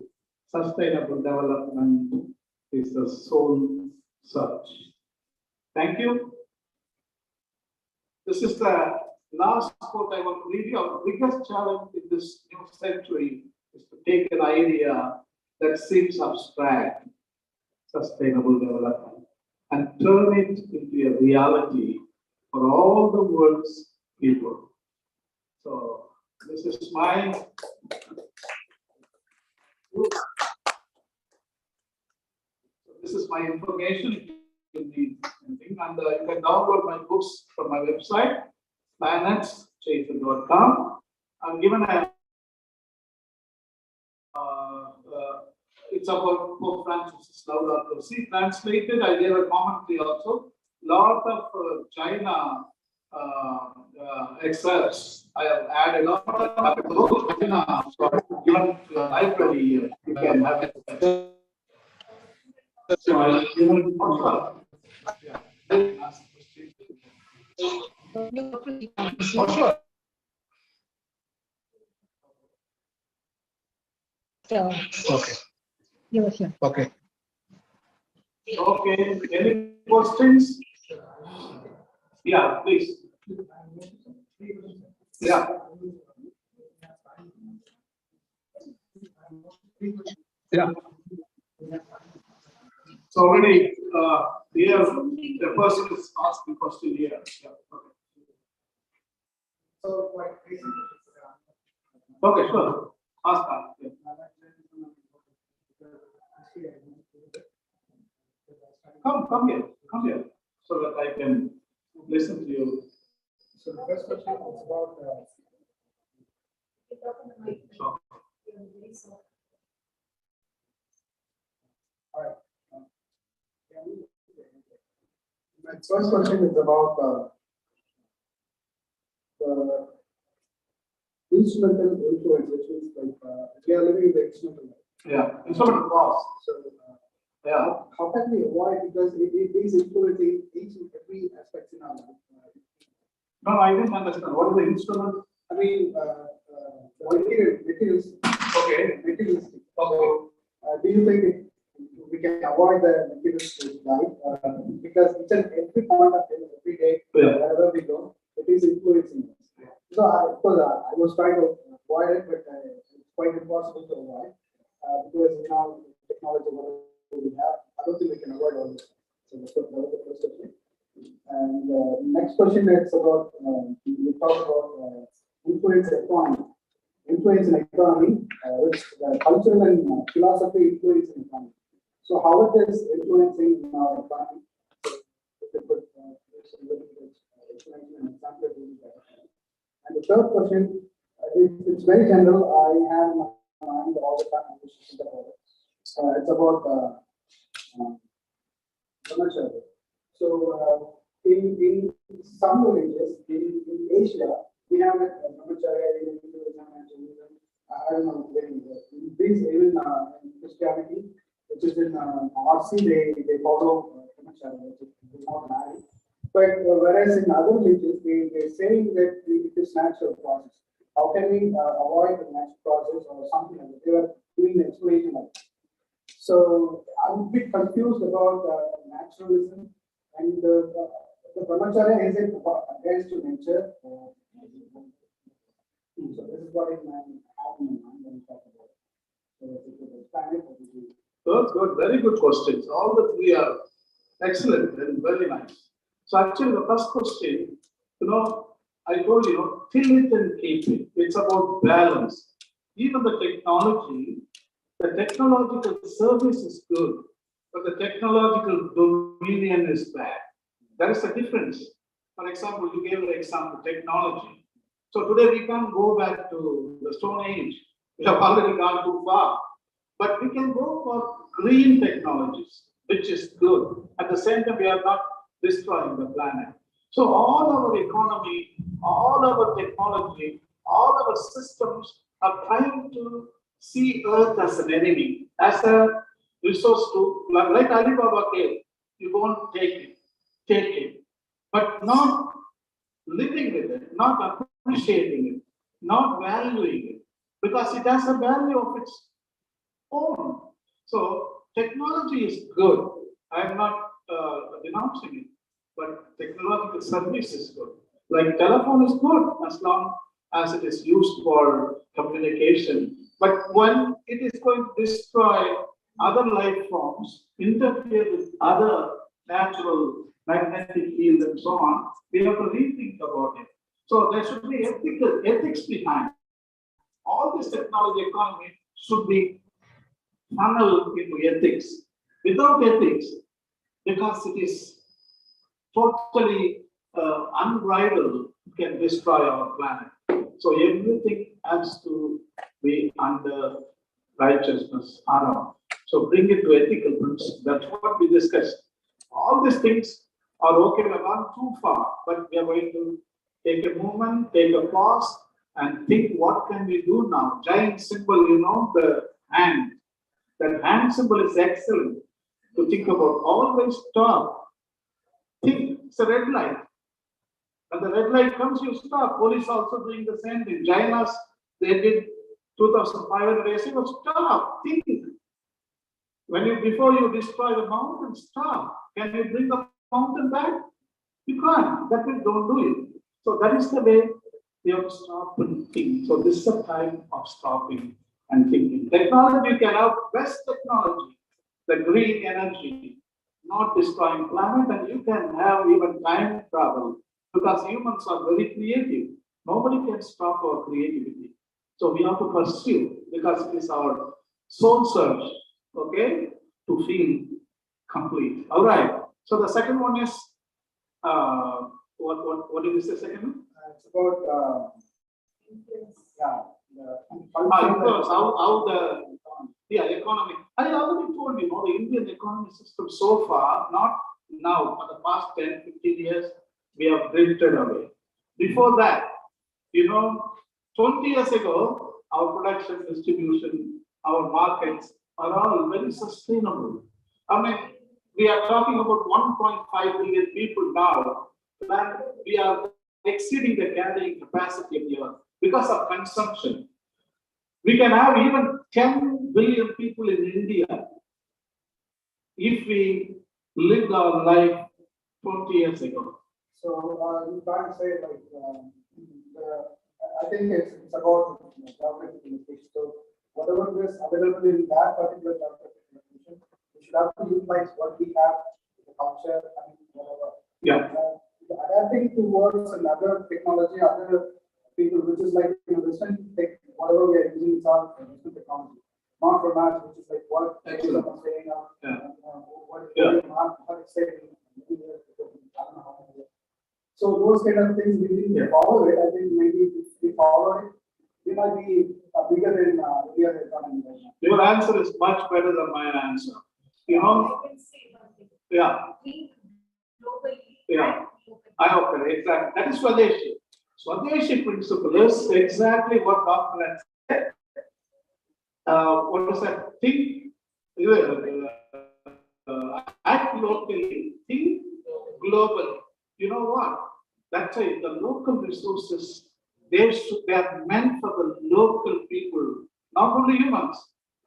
sustainable development is the soul search. Thank you. This is the last quote I want to read you. Our biggest challenge in this new century is to take an idea that seems abstract, sustainable development, and turn it into a reality for all the world's people. So this is my information. If you need anything, and you can download my books from my website, planetschaser.com. I'm given a it's about Pope Francis' Laudato Si translated. I gave a commentary also. Lot of China excerpts. I have added a lot of China given to the library here. You can have it. So I'll give it for sure.
Okay. Okay.
Okay. Any questions? Yeah, please. Yeah.
Yeah.
So already here the person is asking question here. Yeah. Okay, sure. Ask that. Yeah. Come here, so that I can listen to you.
So the first question is about my first question is about the instrumental influence, which means like we are living in the instrumental life.
Yeah, instrumental cause.
So
Yeah.
how can we avoid, because it is influencing each and every aspect in our life.
No, I didn't understand. What is the instrument?
I mean, materials.
Okay.
Materialistic.
Okay.
Do you think we can avoid the materialistic life? Because each and every point of every day, wherever we go, it is influencing us. So, of course, I was trying to avoid it, but it's quite impossible to avoid because now technology, whatever we have, I don't think we can avoid all this. So that was the first question. And next question is about we talk about influence economy. Influence in economy, which cultural and philosophy influence in economy. So how it is influencing in our economy? So if you could give some little bit, explanation and example, it would be better. And the third question, it's very general. I have in my mind all the time, which is about it. It's about brahmacharya. So in some villages in Asia, we have a brahmacharya in Hinduism and Jainism. I don't know very well. In these even in Christianity, which is in RC, they follow brahmacharya, which is not married. But whereas in other religions, they say that it is natural process. How can we avoid the natural process or something like that? They are doing the explanation like that. So I'm a bit confused about naturalism and the brahmacharya is it against to nature. So this is what I have in my mind when we talk about it. So if you could expand it, what would you?
That's good. Very good questions. All the three are excellent and very nice. So actually, the first question, I told you, till it and keep it. It's about balance. Even the technological service is good, but the technological dominion is bad. There is a difference. For example, you gave an example, technology. So today we can't go back to the Stone Age. We have already gone too far. But we can go for green technologies, which is good. At the same time, we are not destroying the planet. So all our economy, all our technology, all our systems are trying to see Earth as an enemy, as a resource to, like Alibaba came, you won't take it, but not living with it, not appreciating it, not valuing it, because it has a value of its own. So technology is good. I am not denouncing it, but technological service is good. Like telephone is good as long as it is used for communication. But when it is going to destroy other life forms, interfere with other natural magnetic fields and so on, we have to rethink about it. So there should be ethics behind. All this technology economy should be funneled into ethics. Without ethics, because it is totally unbridled, can destroy our planet. So everything has to be under righteousness, aram. So bring it to ethical principles. That's what we discussed. All these things are okay, we have gone too far, but we are going to take a moment, take a pause, and think what can we do now. Jain symbol, the hand. That hand symbol is excellent to think about. Always stop. Think, it's a red light. When the red light comes, you stop. Police also doing the same thing. Jainas, they did 2,500 years ago. Stop. Think. Before you destroy the mountain, stop. Can you bring the mountain back? You can't. That means don't do it. So that is the way we have to stop and think. So this is a time of stopping and thinking. Technology can have best technology, the green energy, not destroying planet, and you can have even time travel because humans are very creative. Nobody can stop our creativity. So we have to pursue because it is our soul search, okay, to feel complete. All right. So the second one is what is the second one?
It's about
Influence.
Influence, how the economy. I already told you, the Indian economic system so far, not now, for the past 10, 15 years, we have drifted away. Before that, 20 years ago, our production, distribution, our markets are all very sustainable. I mean, we are talking about 1.5 billion people now, and we are exceeding the carrying capacity of the earth because of consumption. We can have even 10 billion people in India if we lived our life 20 years ago.
So you can't say like I think it's about geographic limitation. So whatever is available in that particular geographic location, we should have to utilize what we have, the culture, and whatever.
Yeah.
Adapting towards another technology, other people, which is like Western tech, whatever we are using, it's all Western technology. Not from us, which is like what
Excellent.
I'm saying,
Yeah.
what
Yeah.
Mark said many years ago. So those kind of things we didn't follow it. I think maybe if we follow it, we might be bigger in India economy.
Your answer is much better than my answer. You know,
I can say one thing.
yeah,
Think globally
Yeah.
and locally.
I hope exactly. That is Swadeshi. Swadeshi principle is exactly what Dr. had said. What is that? Think, act locally, think globally. You know what? That's why the local resources, they are meant for the local people, not only humans,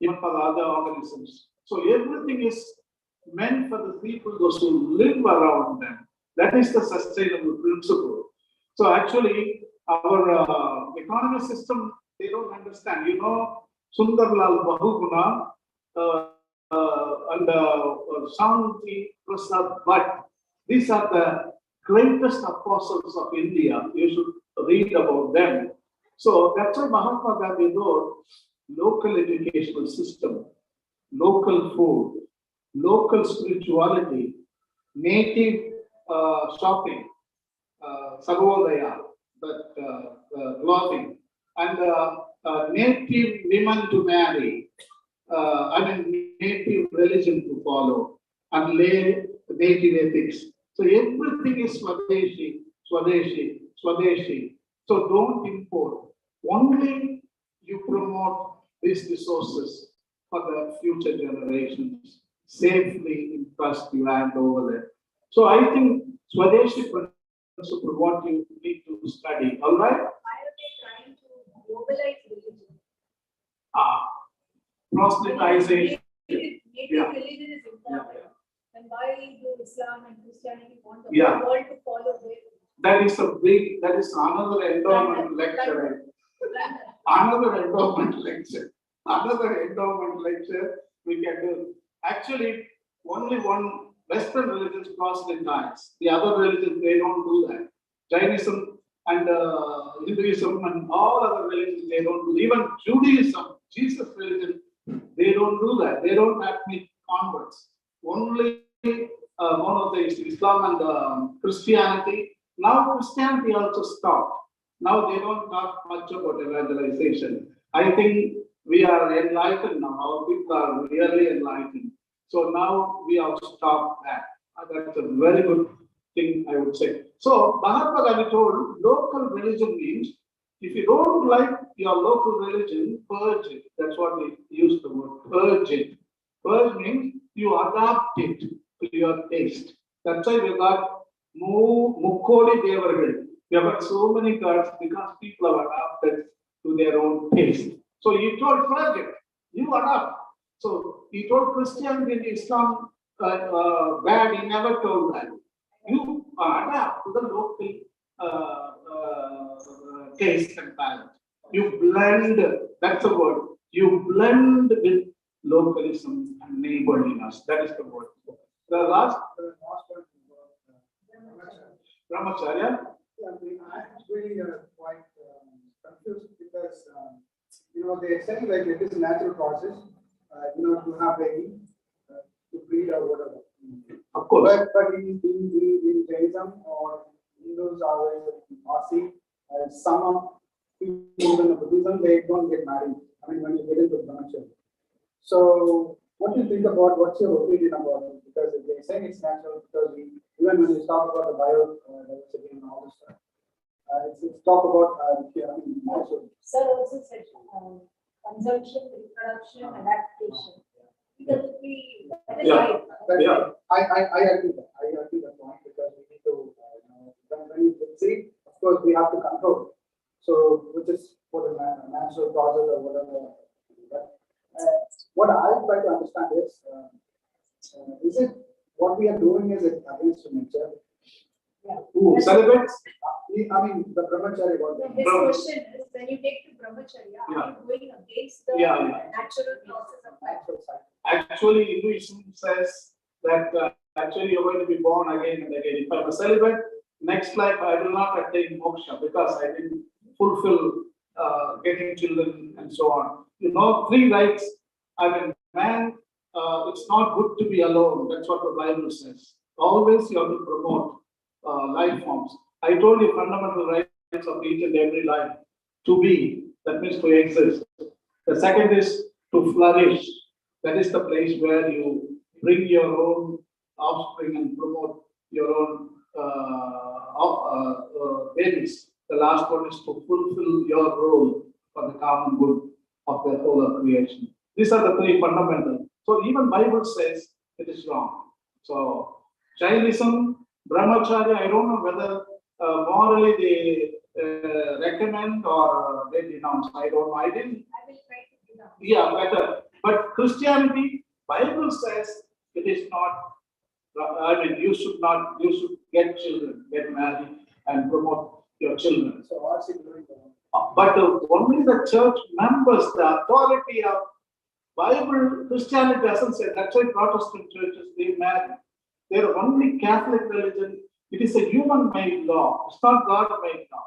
even for the other organisms. So everything is meant for the people, those who live around them. That is the sustainable principle. So actually, our economic system, they don't understand. You know, Sundarlal Bahuguna and Shanti Prasad Bhatt. These are the greatest apostles of India. You should read about them. So that's why Mahatma Gandhi wrote local educational system, local food, local spirituality, native shopping, Sarvodaya, that clothing, and native women to marry, native religion to follow, and native ethics. So everything is Swadeshi, Swadeshi, Swadeshi. So don't import. Only you promote these resources for the future generations safely in trust you hand over there. So I think Swadeshi principle, what you need to study, all right?
Why are they trying to globalize religion?
Proselytization.
Native
Yeah.
religion is important.
Yeah.
And why do Islam and Christianity want the
Yeah.
whole world to follow their
That is another endowment lecture. Another endowment lecture. Another endowment lecture we can do. Actually, only one Western religions proselytize. The other religions, they don't do that. Jainism and Hinduism and all other religions, they don't do. Even Judaism, Jesus religion, they don't do that. They don't admit converts. Only monotheist Islam and Christianity. Now Christianity also stopped. Now they don't talk much about evangelization. I think we are enlightened now. Our people are really enlightened. So now we have stopped that. That's a very good thing, I would say. So Mahatma Gandhi told local religion means if you don't like your local religion, purge it. That's what we use the word, purge it. Purge means you adapt it to your taste. That's why we got Mukkodi Devargal. We have got so many gods because people have adapted to their own taste. So he told purge it, you adapt. So he told Christianity and Islam bad, he never told that. You adapt to the local taste and palate. You blend, that's the word. You blend with localism and neighborliness. That is the word. The last
one was
Brahmacharya.
Yeah, I'm actually quite confused because they say like it is a natural process, to have baby, to breed or whatever.
Of course.
But in Jainism or Hindus or Aussie, some of people in Buddhism, they don't get married. I mean, when you get into brahmacharya. So, what do you think about, what's your opinion about it? Because they say it's natural because even when you talk about the biodiversity and all this stuff, it's talk about natural.
Sir also said consumption, reproduction, adaptation. Because that is
Yeah.
right.
Yeah.
I agree that. I agree that point because we need to, when you see, of course, we have to control. So, which is for the natural process or whatever. But what I try to understand is it what we are doing is against nature?
Yeah.
Who celebrates?
I mean, the brahmacharya.
His question is when you take to brahmacharya,
Yeah.
are you going against the
Yeah.
natural process of life?
Natural cycle.
Actually, Hinduism says that actually you're going to be born again and again. If I'm a celibate, next life I will not attain moksha because I didn't fulfill getting children and so on. You know, 3 rights. I mean, man, it's not good to be alone. That's what the Bible says. Always you have to promote life forms. I told you fundamental rights of each and every life to be, that means to exist. The second is to flourish. That is the place where you bring your own offspring and promote your own babies. The last one is to fulfill your role for the common good of the whole of creation. These are the three fundamental. So even Bible says it is wrong. So Jainism, brahmacharya, I don't know whether morally they recommend or they denounce. I don't know. I didn't.
I will try to do that.
Yeah, better. But Christianity, Bible says it is not. I mean, you should not. You should get children, get married, and promote your children.
So what's it doing?
But only the church members, the authority of Bible, Christianity doesn't say. That's why Protestant churches they marry. They're only Catholic religion. It is a human-made law. It's not God-made law.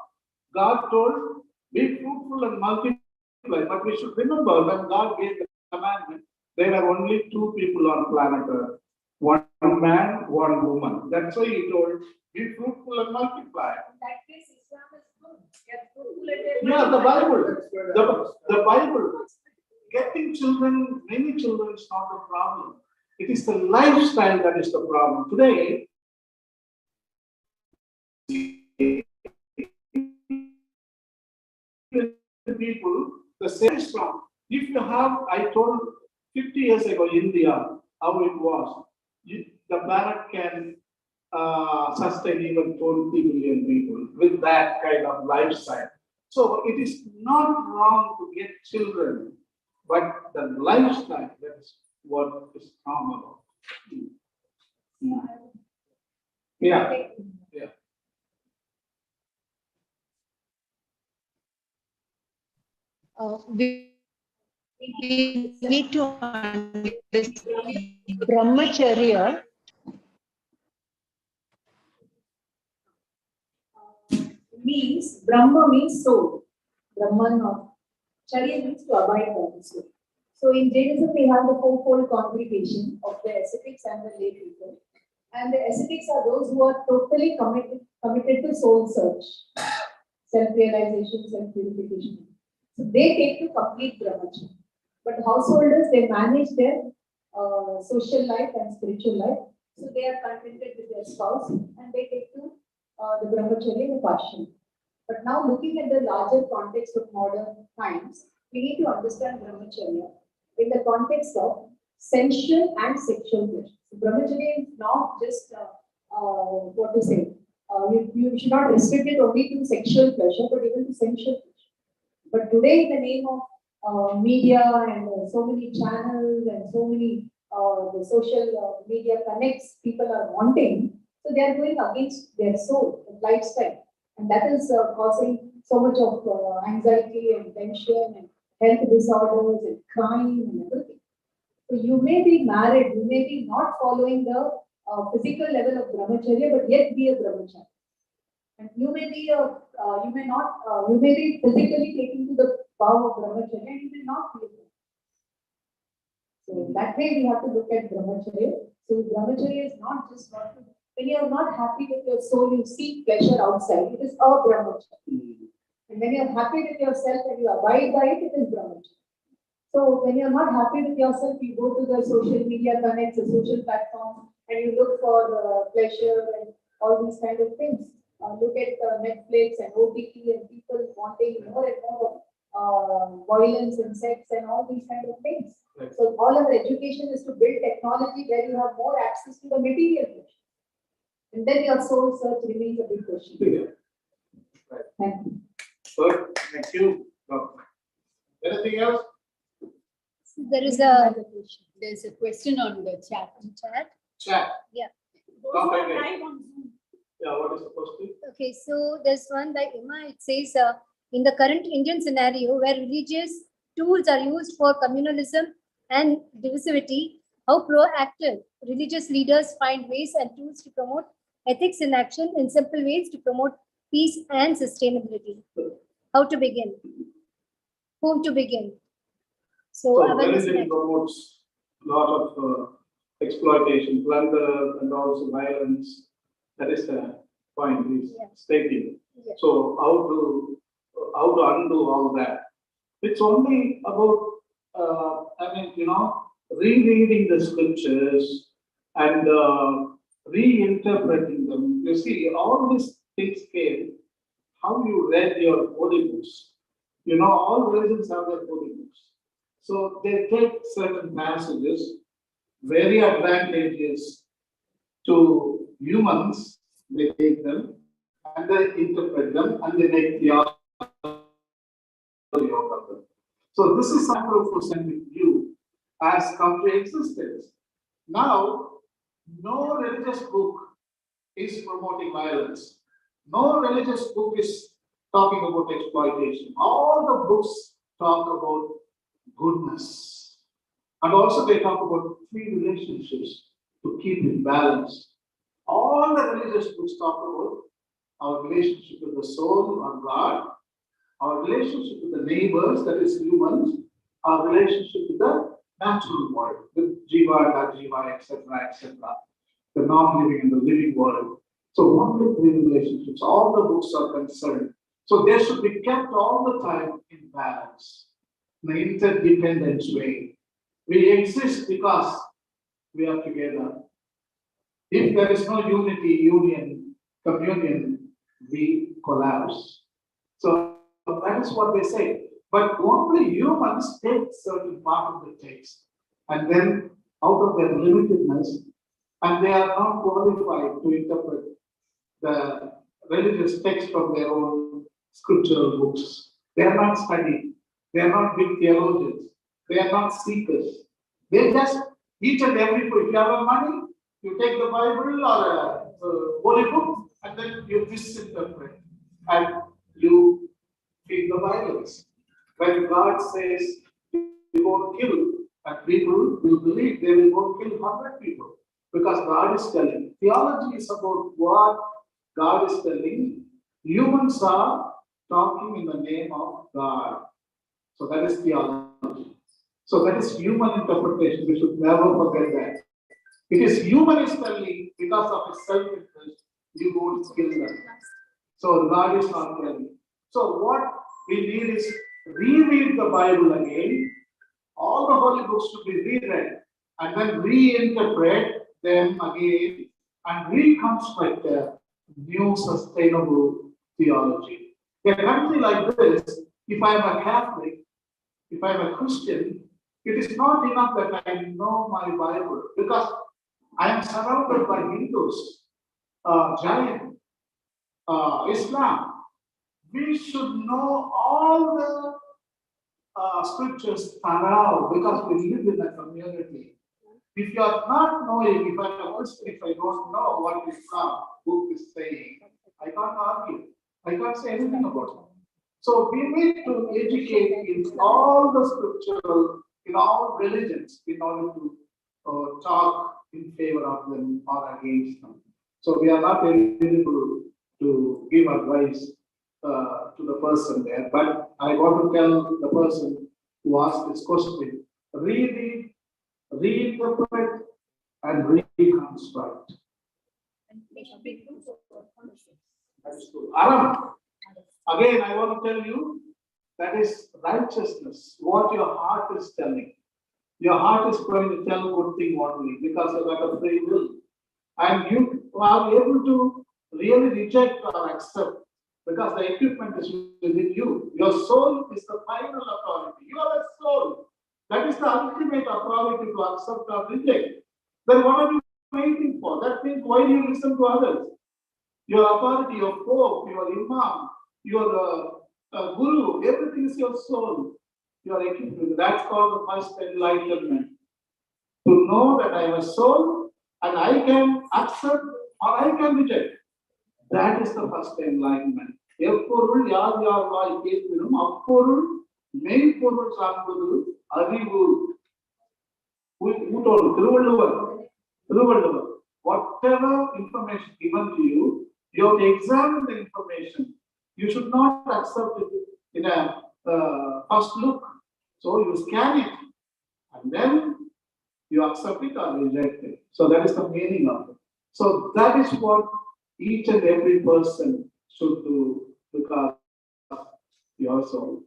God told, "Be fruitful and multiply." But we should remember when God gave the commandment, there were only two people on planet Earth: one man, one woman. That's why He told, "Be fruitful and multiply."
In that case, Islam is good. They are fruitful and they are
Yeah, the Bible.
That's where
The Bible. Getting children, many children is not a problem. It is the lifestyle that is the problem. Today, people, the same is wrong. If you have, I told 50 years ago, India, how it was, the planet can sustain even 20 million people with that kind of lifestyle. So it is not wrong to get children, but the lifestyle, that's what is wrong about. Yeah, yeah.
We need to understand brahmacharya
means Brahma means soul. Brahman or Charya means to abide by the soul. So in Jainism, we have the fourfold congregation of the ascetics and the lay people. And the ascetics are those who are totally committed to soul search, self-realization, self-purification. So they take to complete brahmacharya. But householders, they manage their social life and spiritual life. So they are contented with their spouse and they take to the brahmacharya in a partial. But now looking at the larger context of modern times, we need to understand brahmacharya in the context of sensual and sexual pleasure. So brahmacharya is not just what to say. You should not restrict it only to sexual pleasure, but even to sensual pleasure. But today, in the name of media and so many channels and so many the social media connects people are wanting, so they are going against their soul, their lifestyle, and that is causing so much of anxiety and tension and health disorders and crime and everything. So you may be married, you may be not following the physical level of brahmacharya, but yet be a brahmachari. And you may be you may not, you may be physically taking to the vow of brahmacharya, and you may not be a brahmachari. So that way we have to look at brahmacharya. So brahmacharya is not just what to, when you are not happy with your soul, you seek pleasure outside. It is a brahmacharya. And when you are happy with yourself and you abide by it, it is brahmacharya. So when you are not happy with yourself, you go to the social media connects, the social platforms, and you look for pleasure and all these kind of things. Look at Netflix and OTT and people wanting more and more violence and sex and all these kind of things.
Right.
So all our education is to build technology where you have more access to the material pleasure. And then your soul search remains a big question.
Yeah. Right.
Thank you.
Good. Thank you, Doctor. Anything else?
there's a question on the chat.
Chat.
Yeah.
Not by name. Yeah, what is the question?
Okay, so there's one by Emma. It says, in the current Indian scenario where religious tools are used for communalism and divisivity, how proactive religious leaders find ways and tools to promote ethics in action in simple ways to promote peace and sustainability. How to begin? Whom to begin? So,
So
awareness
religion
and
promotes a lot of exploitation, plunder, and also violence. That is the point is
Yeah.
stating.
Yeah.
So how to undo all that? It's only about, rereading the scriptures and reinterpreting them. You see, all these things came how you read your holy books. All religions have their holy books. So they take certain passages, very advantageous to humans, they take them and they interpret them and they make theology out of them. So this is anthropocentric view has come to existence. Now, no religious book is promoting violence. No religious book is talking about exploitation. All the books talk about goodness. And also they talk about free relationships to keep in balance. All the religious books talk about our relationship with the soul or God, our relationship with the neighbors, that is humans, our relationship with the natural world, with Jiva, Ajiva, etc., the non-living and the living world. So only three relationships, all the books are concerned. So they should be kept all the time in balance, in an interdependent way. We exist because we are together. If there is no unity, union, communion, we collapse. So that is what they say. But only humans take certain part of the text, and then out of their limitedness, and they are not qualified to interpret the religious text from their own scriptural books. They are not studying. They are not big theologians. They are not seekers. They just each and every book. If you have money, you take the Bible or a holy book, and then you misinterpret and you feed the violence. When God says you won't kill, and people will believe they will go kill 100 people because God is telling. Theology is about what God is telling. Humans are talking in the name of God. So that is theology. So that is human interpretation. We should never forget that. It is human is telling because of his self-interest, you won't kill them. So God is not telling. So what we need is reread the Bible again. All the holy books should be reread and then reinterpret them again and reconstruct a new sustainable theology. In a country like this, if I am a Catholic, if I am a Christian, it is not enough that I know my Bible because I am surrounded by Hindus, Jain, Islam. We should know all the scriptures thorough because we live in a community. If you are not knowing, if I don't know what Islam book is saying, I can't argue. I can't say anything about it. So we need to educate in all the scriptural, in all religions, in order to talk in favor of them or against them. So we are not eligible to give advice to the person there, but I want to tell the person who asked this question, reread, reinterpret, and reconstruct. That is true. Aram, again, I want to tell you that is righteousness, what your heart is telling. Your heart is going to tell good thing only because you got a free will. And you are able to really reject or accept because the equipment is within you. Your soul is the final authority. You are a soul. That is the ultimate authority to accept or reject. Then what are you waiting for? That means why do you listen to others? Your authority, your pope, your imam, your guru, everything is your soul. You are equipped with. That's called the first enlightenment. To know that I am a soul and I can accept or I can reject. That is the first enlightenment. எப்பொருள் யார் யார் வாய் கேட்பினும் அப்பொருள் மெய்ப்பொருள் சார்ந்தது அறிவு. Thiruvalluvar. Whatever information given to you, you have to examine the information. You should not accept it in a first look. So you scan it and then you accept it or reject it. So that is the meaning of it. So that is what each and every person should do look after your soul.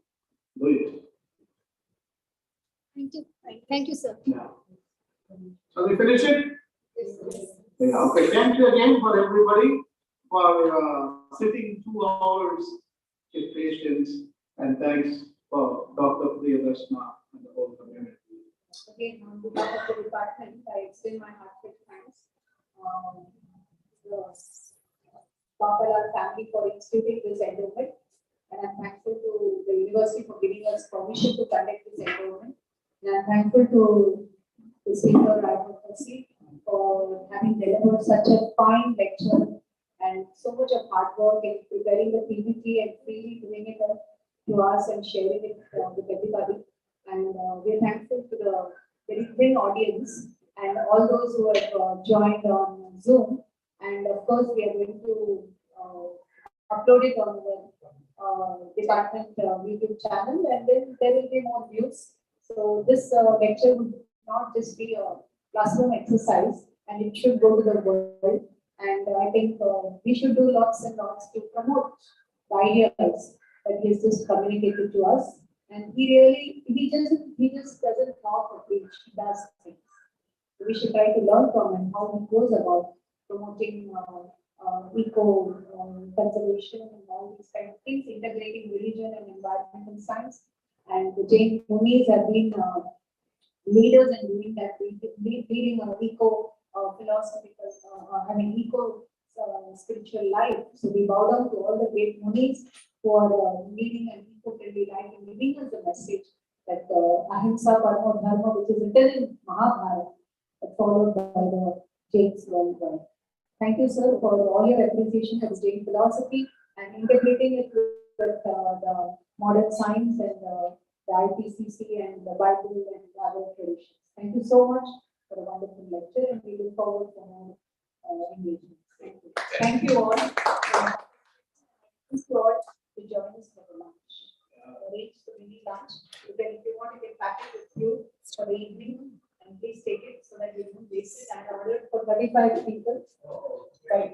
Do it.
Thank you. Thank you, sir.
Yeah. Shall we finish it? Yeah, okay. Thank you again for everybody for sitting 2 hours with patience, and thanks for Dr. Priyadarshana and the whole community.
Again, on behalf of the department, I extend my heartfelt thanks. The Bapala family for instituting this endowment, and I'm thankful to the university for giving us permission to conduct this endowment. And I'm thankful to the speaker advocacy for having delivered such a fine lecture and so much of hard work in preparing the PPT and freely giving it up to us and sharing it with everybody. And we're thankful to the Indian audience and all those who have joined on Zoom. And of course, we are going to upload it on the department YouTube channel, and then there will be more views. So this lecture would not just be a classroom exercise, and it should go to the world. And I think we should do lots and lots to promote the ideas that he has just communicated to us. And he just doesn't talk or preach, he does things. We should try to learn from him how he goes about promoting eco conservation and all these kind of things, integrating religion and environmental science. And the Jain Munis have been leaders in doing that, leading an eco philosophical, eco spiritual life. So we bow down to all the great Munis who are leading an eco-friendly life and giving us the message that ahimsa paramo dharma, which is written in Mahabharata, followed by the Jains worldwide. Thank you, sir, for all your appreciation for the Jain philosophy and integrating it with the modern science and the IPCC and the Bible and other traditions. Thank you so much for a wonderful lecture, and we look forward to more engagement. Thank you. Thank you all. Thanks to all to join us for the lunch. Arrange the mini lunch. If you want to get back with you for the evening, and please take it so that you don't waste it. I ordered for 35 people. But